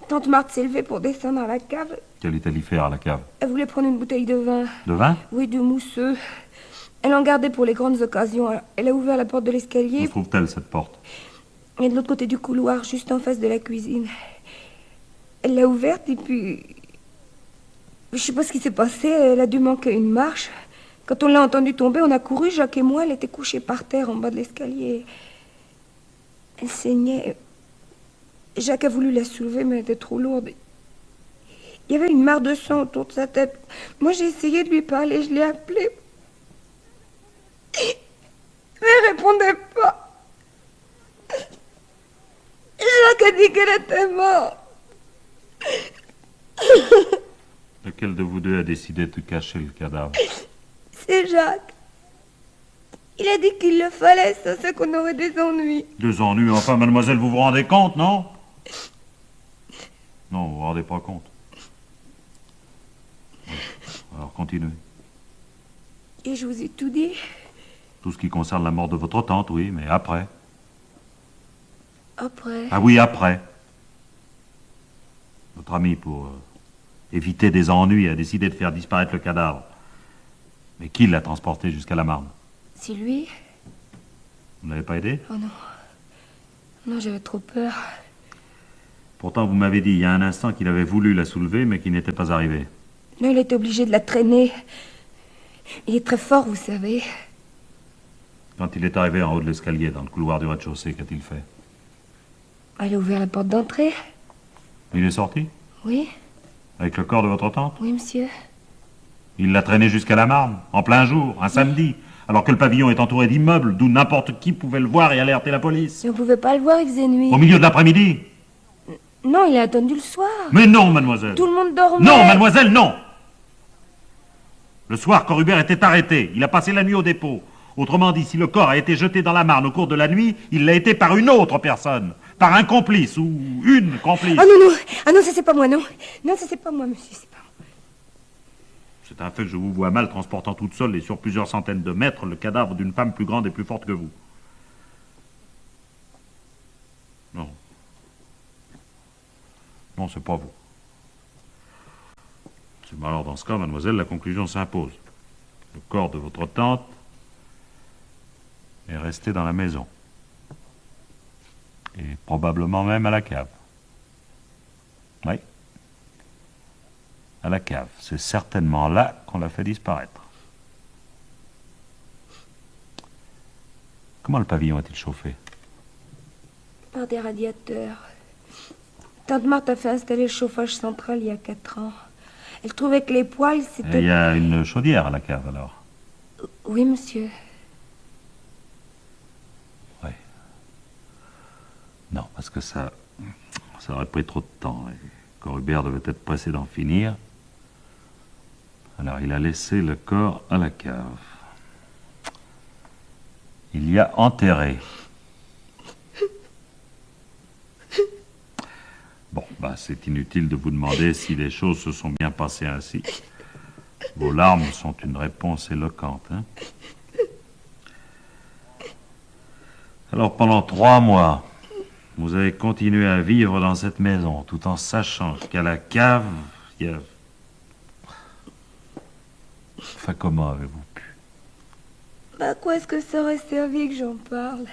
Tante Marthe s'est levée pour descendre à la cave. Qu'allait-elle y faire à la cave? Elle voulait prendre une bouteille de vin. De vin? Oui, de mousseux. Elle en gardait pour les grandes occasions. Alors, elle a ouvert la porte de Où l'escalier. se trouve-t-elle, cette porte? Et de l'autre côté du couloir, juste en face de la cuisine. Elle l'a ouverte et puis... Je sais pas ce qui s'est passé, elle a dû manquer une marche. Quand on l'a entendue tomber, on a couru, Jacques et moi, elle était couchée par terre en bas de l'escalier. Elle saignait. Jacques a voulu la soulever, mais elle était trop lourde. Il y avait une mare de sang autour de sa tête. Moi, j'ai essayé de lui parler, je l'ai appelée. Mais elle répondait pas. Jacques a dit qu'elle était morte. Lequel de vous deux a décidé de cacher le cadavre? C'est Jacques. Il a dit qu'il le fallait, ça c'est qu'on aurait des ennuis. Des ennuis, enfin, mademoiselle, vous vous rendez compte, non? Non, vous vous rendez pas compte. Alors, continuez. Et je vous ai tout dit. Tout ce qui concerne la mort de votre tante, oui, mais après. Après. Ah oui, après. Votre ami, pour éviter des ennuis, a décidé de faire disparaître le cadavre. Mais qui l'a transporté jusqu'à la Marne? C'est lui? Vous n'avez pas aidé? Oh non. Non, j'avais trop peur. Pourtant, vous m'avez dit il y a un instant qu'il avait voulu la soulever, mais qu'il n'était pas arrivé. Non, il était obligé de la traîner. Il est très fort, vous savez. Quand il est arrivé en haut de l'escalier, dans le couloir du rez-de-chaussée, qu'a-t-il fait? Elle a ouvert la porte d'entrée. Il est sorti? Oui, Avec le corps de votre tante? oui, monsieur. Il l'a traîné jusqu'à la Marne, en plein jour, un samedi, alors que le pavillon est entouré d'immeubles, d'où n'importe qui pouvait le voir et alerter la police. Mais on pouvait pas le voir, il faisait nuit. Au milieu de l'après-midi? Non, il a attendu le soir. Mais non, mademoiselle! Tout le monde dormait. Non, mademoiselle, non! Le soir, Corubert était arrêté. Il a passé la nuit au dépôt. Autrement dit, si le corps a été jeté dans la Marne au cours de la nuit, il l'a été par une autre personne. Par un complice ou une complice. Ah non, non. Ah non, ça c'est pas moi, non. Non, ça c'est pas moi, monsieur, c'est pas moi. C'est un fait que je vous vois mal transportant toute seule et sur plusieurs centaines de mètres le cadavre d'une femme plus grande et plus forte que vous. Non. Non, c'est pas vous. Alors, dans ce cas, mademoiselle, la conclusion s'impose. Le corps de votre tante est resté dans la maison. Et probablement même à la cave. Oui. À la cave. C'est certainement là qu'on l'a fait disparaître. Comment le pavillon est-il chauffé? Par des radiateurs. Tante Marthe a fait installer le chauffage central il y a 4 ans. Elle trouvait que les poêles, Et c'était... il y a une chaudière à la cave, alors? Oui, monsieur. Oui. Non, parce que ça aurait pris trop de temps. Et Corubert devait être pressé d'en finir. Alors il a laissé le corps à la cave. Il y a enterré. Bon, c'est inutile de vous demander si les choses se sont bien passées ainsi. Vos larmes sont une réponse éloquente, hein? Alors pendant 3 mois, vous avez continué à vivre dans cette maison, tout en sachant qu'à la cave, il y a... Enfin, comment avez-vous pu? À quoi est-ce que ça aurait servi que j'en parle?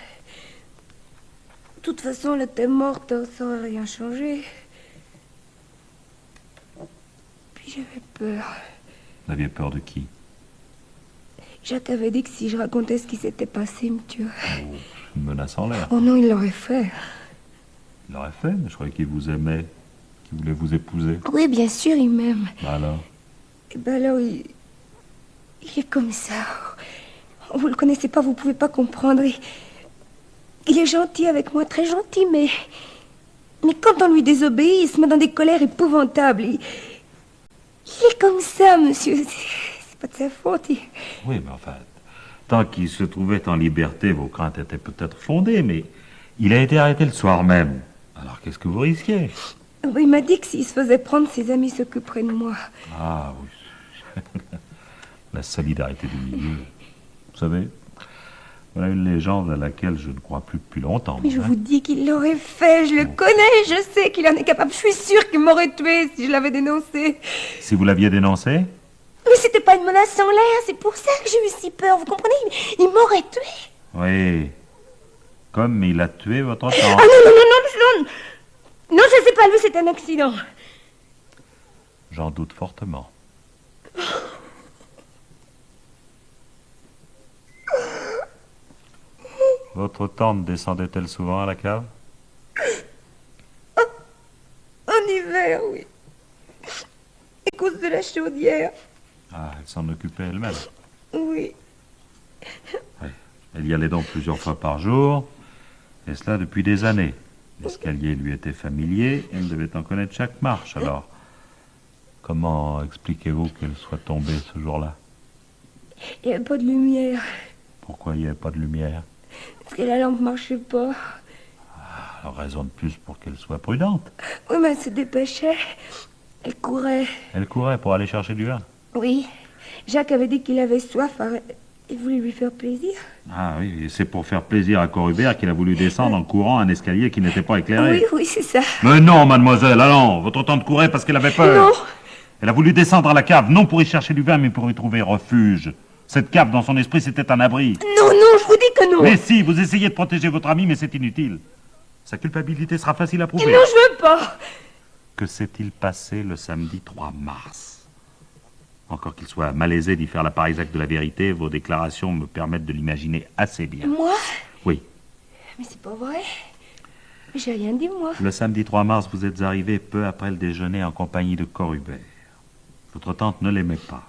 De toute façon, elle était morte, ça aurait rien changé. Puis j'avais peur. Vous aviez peur de qui? Jacques avait dit que si je racontais ce qui s'était passé, il me tuerait. Oh, une menace en l'air. Oh non, il l'aurait fait. Il l'aurait fait, mais je croyais qu'il vous aimait, qu'il voulait vous épouser. Oui, bien sûr, il m'aime. Alors? Et ben alors, il est comme ça. Vous le connaissez pas, vous pouvez pas comprendre. Il est gentil avec moi, très gentil, mais quand on lui désobéit, il se met dans des colères épouvantables. Il est comme ça, monsieur. C'est pas de sa faute. Oui, mais enfin, tant qu'il se trouvait en liberté, vos craintes étaient peut-être fondées, mais il a été arrêté le soir même. Alors qu'est-ce que vous risquiez? Il m'a dit que s'il se faisait prendre, ses amis s'occuperaient de moi. Ah oui. La solidarité du milieu. Vous savez, voilà une légende à laquelle je ne crois plus depuis longtemps. Mais je vous dis qu'il l'aurait fait, je le connais, je sais qu'il en est capable. Je suis sûre qu'il m'aurait tué si je l'avais dénoncé. Si vous l'aviez dénoncé? Mais c'était pas une menace en l'air, c'est pour ça que j'ai eu si peur, vous comprenez? Il m'aurait tué. Oui. Comme il a tué votre tante. Ah non, non, non, non, non. Non, ça c'est pas lui, c'est un accident. J'en doute fortement. Votre tante descendait-elle souvent à la cave? En hiver, oui. À cause de la chaudière. Ah, elle s'en occupait elle-même. Oui. Oui. Elle y allait donc plusieurs fois par jour, et cela depuis des années. L'escalier lui était familier, elle devait en connaître chaque marche. Alors, comment expliquez-vous qu'elle soit tombée ce jour-là? Il n'y avait pas de lumière. Pourquoi il n'y avait pas de lumière? Parce que la lampe marchait pas. Alors, raison de plus pour qu'elle soit prudente. Oui, mais elle se dépêchait. Elle courait. Elle courait pour aller chercher du vin. Oui. Jacques avait dit qu'il avait soif. Alors il voulait lui faire plaisir. Ah oui, et c'est pour faire plaisir à Corubert qu'il a voulu descendre en courant un escalier qui n'était pas éclairé. Oui, oui, c'est ça. Mais non, mademoiselle, allons. Votre tante courait parce qu'elle avait peur. Non. Elle a voulu descendre à la cave, non pour y chercher du vin, mais pour y trouver refuge. Cette cave, dans son esprit, c'était un abri. Non, non, je vous dis que non. Mais si, vous essayez de protéger votre ami, mais c'est inutile. Sa culpabilité sera facile à prouver. Non, je veux pas. Que s'est-il passé le samedi 3 mars? Encore qu'il soit malaisé d'y faire la part exacte de la vérité, vos déclarations me permettent de l'imaginer assez bien. Moi? Oui. Mais c'est pas vrai. J'ai rien dit, moi. Le samedi 3 mars, vous êtes arrivé peu après le déjeuner en compagnie de Corubert. Votre tante ne l'aimait pas.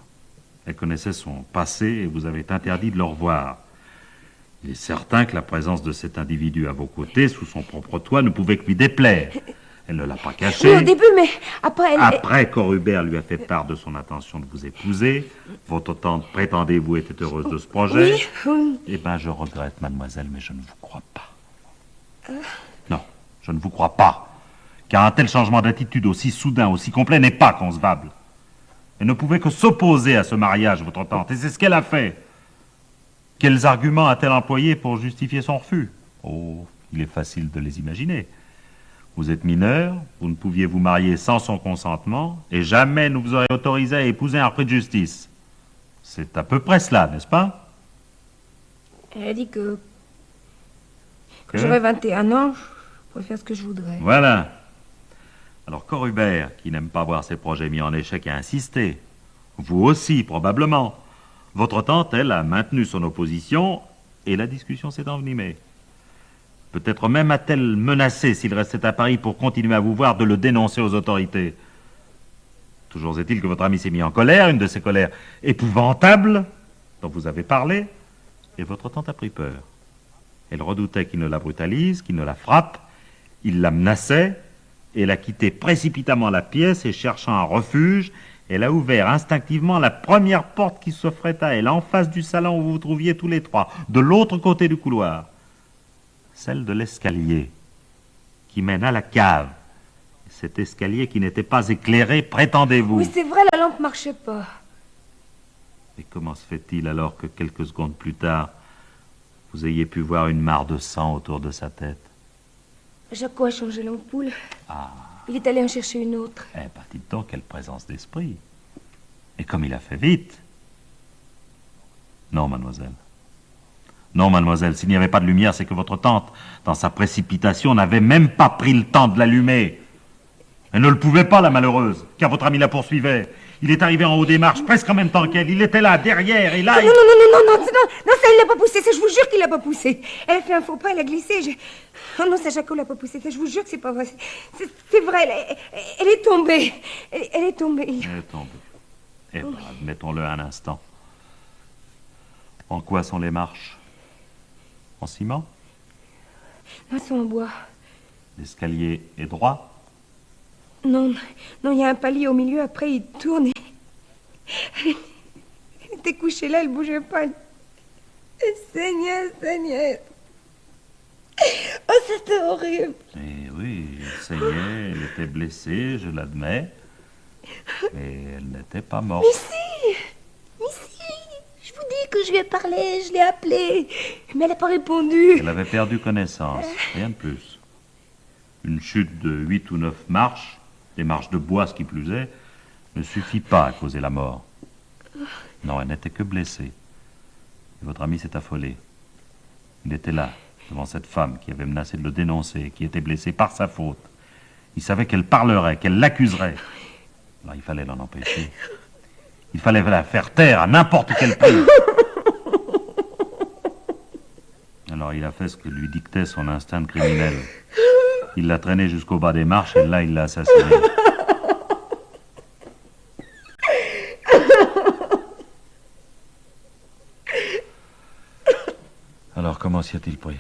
Elle connaissait son passé et vous avez interdit de le revoir. Il est certain que la présence de cet individu à vos côtés, sous son propre toit, ne pouvait que lui déplaire. Elle ne l'a pas caché. Oui, au début, mais après, elle... Après, Corubert lui a fait part de son intention de vous épouser. Votre tante, prétendez-vous, était heureuse de ce projet. Oui, oui. Eh bien, je regrette, mademoiselle, mais je ne vous crois pas. Non, je ne vous crois pas. Car un tel changement d'attitude aussi soudain, aussi complet, n'est pas concevable. Elle ne pouvait que s'opposer à ce mariage, votre tante, et c'est ce qu'elle a fait. Quels arguments a-t-elle employés pour justifier son refus? Oh, il est facile de les imaginer. Vous êtes mineur, vous ne pouviez vous marier sans son consentement, et jamais nous vous auriez autorisé à épouser un repris de justice. C'est à peu près cela, n'est-ce pas? Elle a dit que j'aurais 21 ans, je pourrais faire ce que je voudrais. Voilà. Alors Corubert, qui n'aime pas voir ses projets mis en échec, a insisté. Vous aussi, probablement. Votre tante, elle, a maintenu son opposition, et la discussion s'est envenimée. Peut-être même a-t-elle menacé, s'il restait à Paris pour continuer à vous voir, de le dénoncer aux autorités. Toujours est-il que votre ami s'est mis en colère, une de ces colères épouvantables, dont vous avez parlé, et votre tante a pris peur. Elle redoutait qu'il ne la brutalise, qu'il ne la frappe, il la menaçait, et elle a quitté précipitamment la pièce et cherchant un refuge, elle a ouvert instinctivement la première porte qui s'offrait à elle, en face du salon où vous vous trouviez tous les trois, de l'autre côté du couloir. Celle de l'escalier, qui mène à la cave. Cet escalier qui n'était pas éclairé, prétendez-vous. Oui, c'est vrai, la lampe marchait pas. Et comment se fait-il alors que quelques secondes plus tard, vous ayez pu voir une mare de sang autour de sa tête? Jaco a changé l'ampoule. Ah. Il est allé en chercher une autre. Eh ben, dites donc, quelle présence d'esprit. Et comme il a fait vite. Non, mademoiselle. Non, mademoiselle, s'il n'y avait pas de lumière, c'est que votre tante, dans sa précipitation, n'avait même pas pris le temps de l'allumer. Elle ne le pouvait pas, la malheureuse, car votre ami la poursuivait. Il est arrivé en haut des marches, presque en même temps qu'elle. Il était là, derrière, et là... Non, ça, il l'a pas poussé, ça, je vous jure qu'il l'a pas poussé. Elle a fait un faux pas, elle a glissé, Oh non, ça, Jaco l'a pas poussé, ça, je vous jure que c'est pas vrai. C'est vrai, elle est tombée. Elle est tombée. Elle est tombée. Eh bien, admettons-le un instant. En quoi sont les marches? En ciment? Non, elles sont en bois. L'escalier est droit? Non, il y a un palier au milieu, après il tourne et... Elle était couchée là, elle bougeait pas. Elle saignait. Oh, c'était horrible. Eh oui, elle saignait, elle était blessée, je l'admets. Mais elle n'était pas morte. Mais si, je vous dis que je lui ai parlé, je l'ai appelée. Mais elle n'a pas répondu. Elle avait perdu connaissance, rien de plus. Une chute de 8 ou 9 marches, des marches de bois, ce qui plus est, ne suffit pas à causer la mort. Non, elle n'était que blessée. Et votre ami s'est affolé. Il était là, devant cette femme qui avait menacé de le dénoncer, qui était blessée par sa faute. Il savait qu'elle parlerait, qu'elle l'accuserait. Alors il fallait l'en empêcher. Il fallait la faire taire à n'importe quel prix. Alors il a fait ce que lui dictait son instinct criminel. Il l'a traînée jusqu'au bas des marches et là il l'a assassinée. Alors comment s'y a-t-il pris?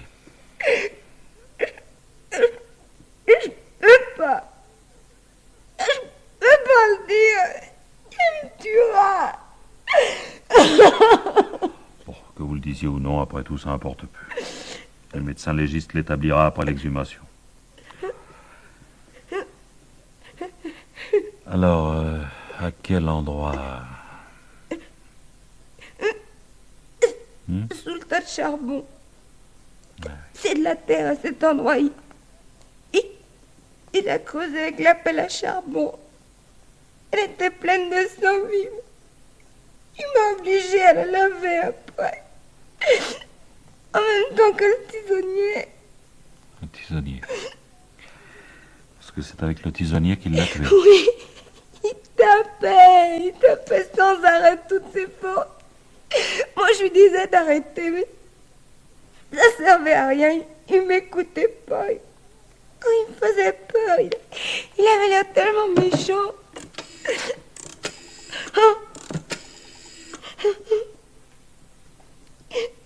Je peux pas le dire. Il me tuera. Bon, que vous le disiez ou non, après tout, ça n'importe plus. Le médecin légiste l'établira après l'exhumation. Alors, à quel endroit? Sous le tas de charbon. C'est de la terre à cet endroit. Il a creusé avec la pelle à charbon. Elle était pleine de sang vive. Il m'a obligée à la laver après. En même temps que le tisonnier. Le tisonnier. Parce que c'est avec le tisonnier qu'il l'a tué. Oui. Il tapait sans arrêt toutes ses forces. Moi, je lui disais d'arrêter, mais ça servait à rien. Il m'écoutait pas. Oh, il me faisait peur. Il avait l'air tellement méchant. Oh.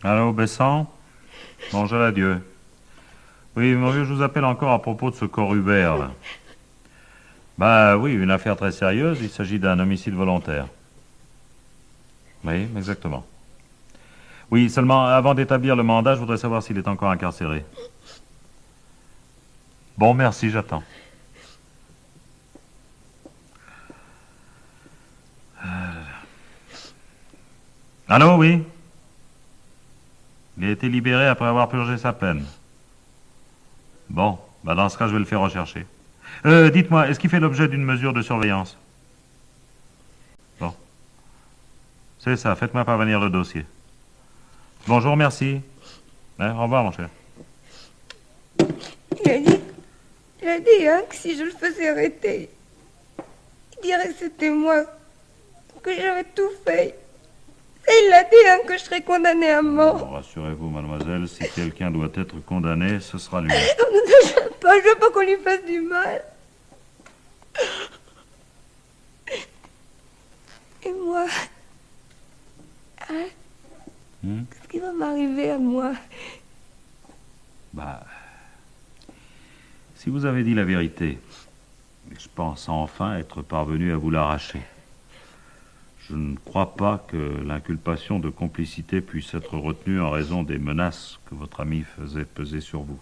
Allô, Besson? Bonjour à Dieu. Oui, mon vieux, je vous appelle encore à propos de ce Corubert, là. Bah oui, une affaire très sérieuse. Il s'agit d'un homicide volontaire. Oui, exactement. Oui, seulement avant d'établir le mandat, je voudrais savoir s'il est encore incarcéré. Bon, merci, j'attends. Allô, oui? Il a été libéré après avoir purgé sa peine. Bon. Bah, dans ce cas, je vais le faire rechercher. Dites-moi, est-ce qu'il fait l'objet d'une mesure de surveillance? Bon. C'est ça, faites-moi parvenir le dossier. Bonjour, merci. Au revoir, mon cher. Il a dit hein, que si je le faisais arrêter, il dirait que c'était moi, que j'avais tout fait. Et il a dit hein, que je serais condamnée à mort. Bon, rassurez-vous, mademoiselle, si quelqu'un doit être condamné, ce sera lui. Je veux pas qu'on lui fasse du mal. Et moi, hein, qu'est-ce qui va m'arriver à moi? Bah, si vous avez dit la vérité, je pense enfin être parvenu à vous l'arracher. Je ne crois pas que l'inculpation de complicité puisse être retenue en raison des menaces que votre ami faisait peser sur vous.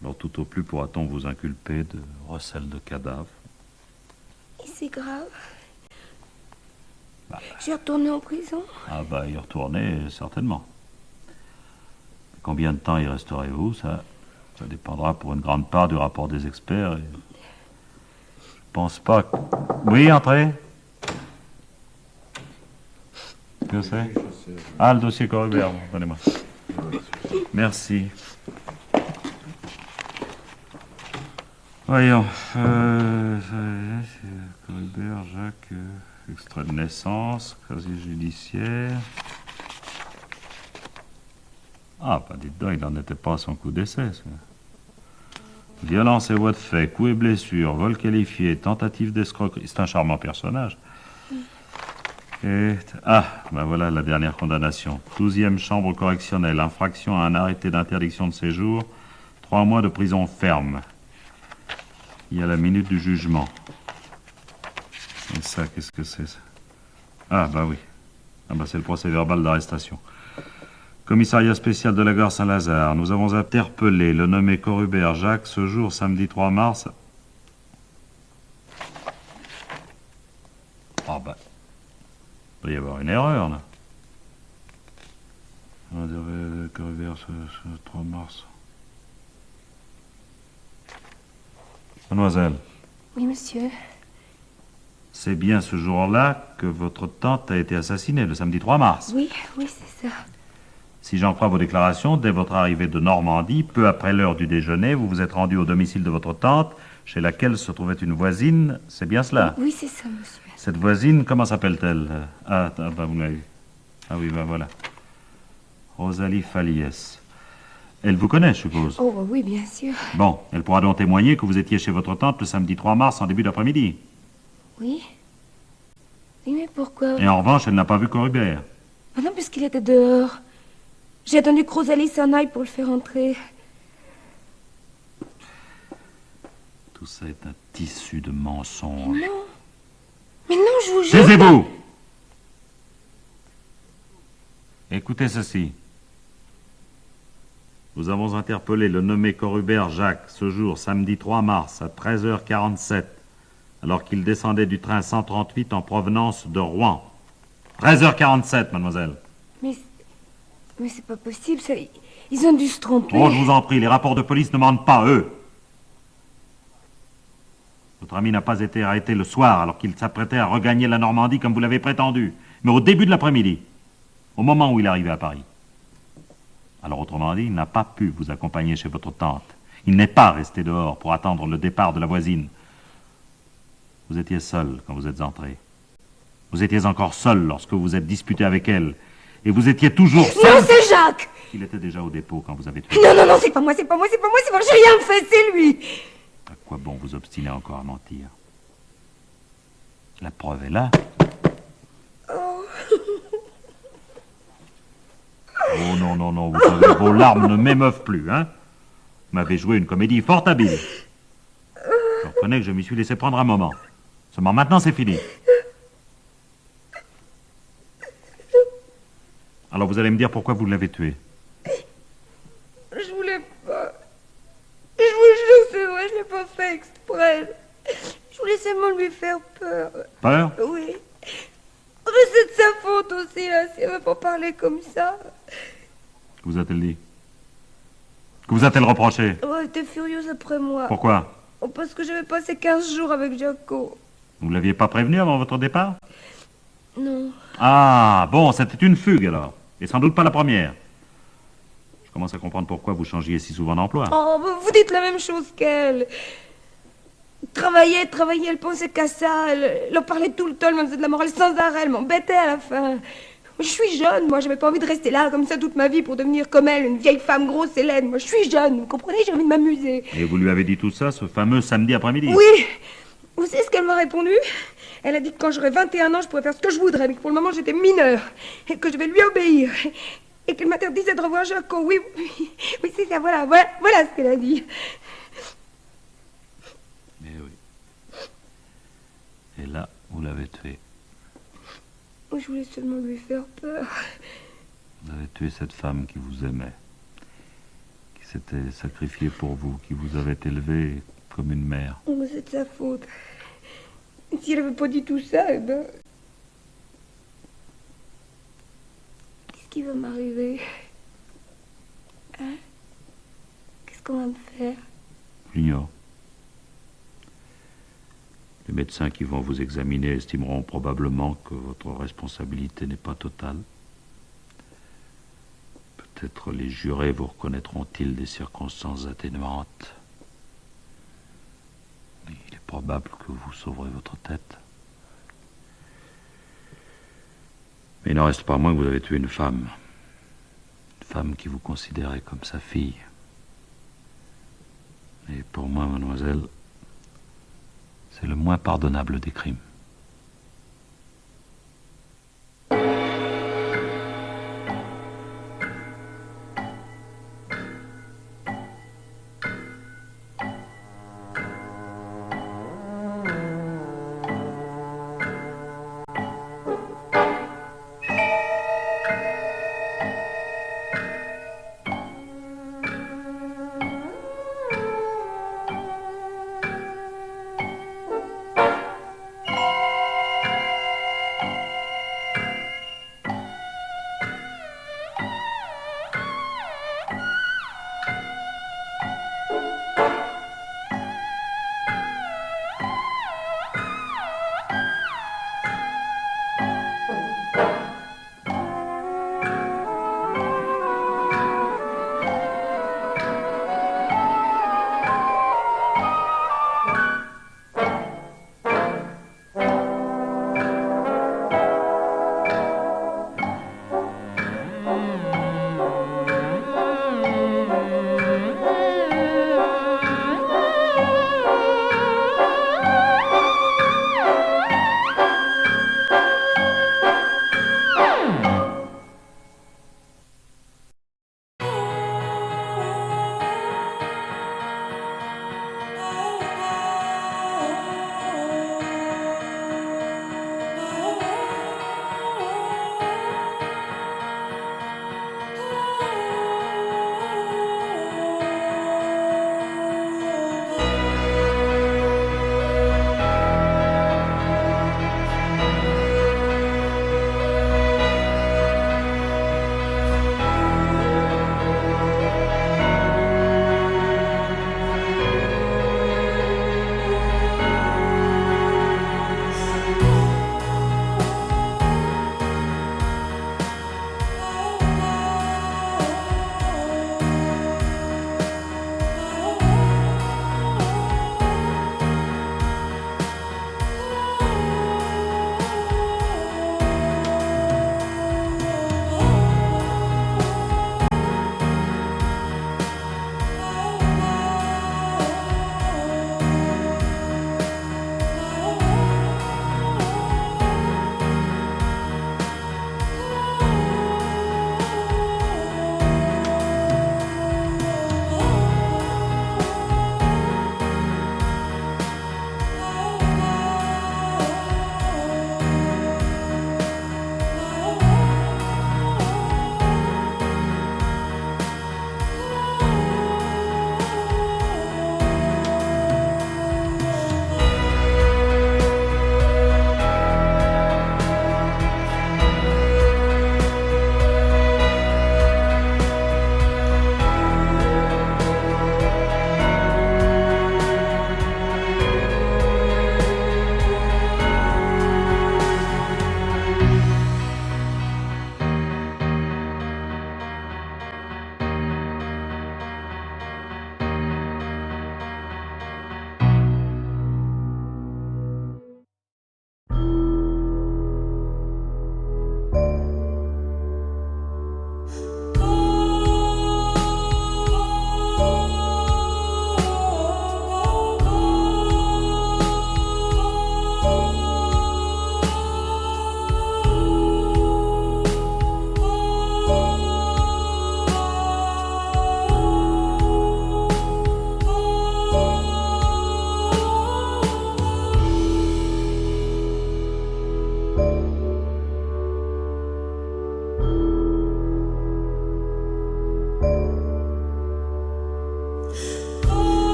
Alors tout au plus pourra-t-on vous inculper de recel de cadavre. Et c'est grave. Bah. Je vais retourner en prison. Ah bah, y retourner, certainement. Combien de temps y resterez-vous, ça dépendra pour une grande part du rapport des experts. Et je pense pas que... Oui, entrez. Que c'est? Ah, le dossier Corubert, bon, donnez-moi. Merci. Voyons. Corubert, Jacques, extrait de naissance, casier judiciaire. Ah, bah dites donc, il n'en était pas à son coup d'essai, ça. Violence et voies de fait, coups et blessures, vol qualifié, tentative d'escroquerie. C'est un charmant personnage. Et... Ah, ben voilà la dernière condamnation. 12e chambre correctionnelle, infraction à un arrêté d'interdiction de séjour, 3 mois de prison ferme. Il y a la minute du jugement. Et ça, qu'est-ce que c'est, ça? Ah, bah oui. Ah, bah c'est le procès-verbal d'arrestation. Commissariat spécial de la gare Saint-Lazare. Nous avons interpellé le nommé Corubert Jacques ce jour, samedi 3 mars. Ah, bah... Il doit y avoir une erreur, là. On dirait Corubert ce 3 mars. Mademoiselle. Oui, monsieur. C'est bien ce jour-là que votre tante a été assassinée, le samedi 3 mars. Oui, c'est ça. Si j'en crois vos déclarations, dès votre arrivée de Normandie, peu après l'heure du déjeuner, vous vous êtes rendu au domicile de votre tante, chez laquelle se trouvait une voisine. C'est bien cela? Oui, c'est ça, monsieur. Cette voisine, comment s'appelle-t-elle? Ah, bah vous l'avez. Ah oui, bah voilà. Rosalie Faliès. Elle vous connaît, je suppose? Oh, oui, bien sûr. Bon, elle pourra donc témoigner que vous étiez chez votre tante le samedi 3 mars en début d'après-midi. Oui. Oui, mais pourquoi? Et en revanche, elle n'a pas vu Corubert. Ah non, puisqu'il était dehors. J'ai attendu que Rosalie s'en aille pour le faire entrer. Tout ça est un tissu de mensonges. Non. Mais non, je vous jure. Taisez-vous! Écoutez ceci. Nous avons interpellé le nommé Corubert Jacques ce jour, samedi 3 mars, à 13h47, alors qu'il descendait du train 138 en provenance de Rouen. 13h47, mademoiselle. Mais c'est pas possible, ça. Ils ont dû se tromper. Oh, je vous en prie, les rapports de police ne mentent pas, eux. Votre ami n'a pas été arrêté le soir alors qu'il s'apprêtait à regagner la Normandie comme vous l'avez prétendu, mais au début de l'après-midi, au moment où il arrivait à Paris. Alors, autrement dit, il n'a pas pu vous accompagner chez votre tante. Il n'est pas resté dehors pour attendre le départ de la voisine. Vous étiez seul quand vous êtes entré. Vous étiez encore seul lorsque vous vous êtes disputé avec elle. Et vous étiez toujours seul. Non, c'est Jacques! Il était déjà au dépôt quand vous avez tué. Non, c'est pas moi, c'est pas moi, j'ai rien fait, c'est lui! À quoi bon vous obstiner encore à mentir? La preuve est là. Oh. Oh non, vous savez, vos larmes ne m'émeuvent plus, hein? Vous m'avez joué une comédie fort habile. Je reconnais que je m'y suis laissé prendre un moment. Seulement maintenant, c'est fini. Alors vous allez me dire pourquoi vous l'avez tué. Je voulais pas. Je vous jure, c'est vrai, je l'ai pas fait exprès. Je voulais seulement lui faire peur. Peur? Oui. Mais c'est de sa faute aussi, là, si elle veut pas parler comme ça. Que vous a-t-elle dit? Que vous a-t-elle reproché? Oh, elle était furieuse après moi. Pourquoi? Oh, parce que j'avais passé 15 jours avec Jaco. Vous ne l'aviez pas prévenu avant votre départ? Non. Ah, bon, c'était une fugue alors. Et sans doute pas la première. Je commence à comprendre pourquoi vous changiez si souvent d'emploi. Oh, vous dites la même chose qu'elle. Travailler, elle pensait qu'à ça. Elle en parlait tout le temps, elle me faisait de la morale sans arrêt, elle m'embêtait à la fin. Je suis jeune, moi, j'avais pas envie de rester là comme ça toute ma vie pour devenir comme elle, une vieille femme grosse et laide. Moi, je suis jeune, vous comprenez, j'ai envie de m'amuser. Et vous lui avez dit tout ça, ce fameux samedi après-midi? Oui. Vous savez ce qu'elle m'a répondu? Elle a dit que quand j'aurais 21 ans, je pourrais faire ce que je voudrais, mais que pour le moment, j'étais mineure, et que je vais lui obéir, et qu'elle m'interdisait de revoir Jaco. Oui, oui, c'est ça, voilà ce qu'elle a dit. Eh oui. Et là, vous l'avez tué. Je voulais seulement lui faire peur. Vous avez tué cette femme qui vous aimait, qui s'était sacrifiée pour vous, qui vous avait élevé comme une mère. Oh, mais c'est de sa faute. Si elle avait pas dit tout ça, eh ben... Qu'est-ce qui va m'arriver? Hein? Qu'est-ce qu'on va me faire? J'ignore. Les médecins qui vont vous examiner estimeront probablement que votre responsabilité n'est pas totale. Peut-être les jurés vous reconnaîtront-ils des circonstances atténuantes. Il est probable que vous sauverez votre tête. Mais il n'en reste pas moins que vous avez tué une femme. Une femme qui vous considérait comme sa fille. Et pour moi, mademoiselle, c'est le moins pardonnable des crimes.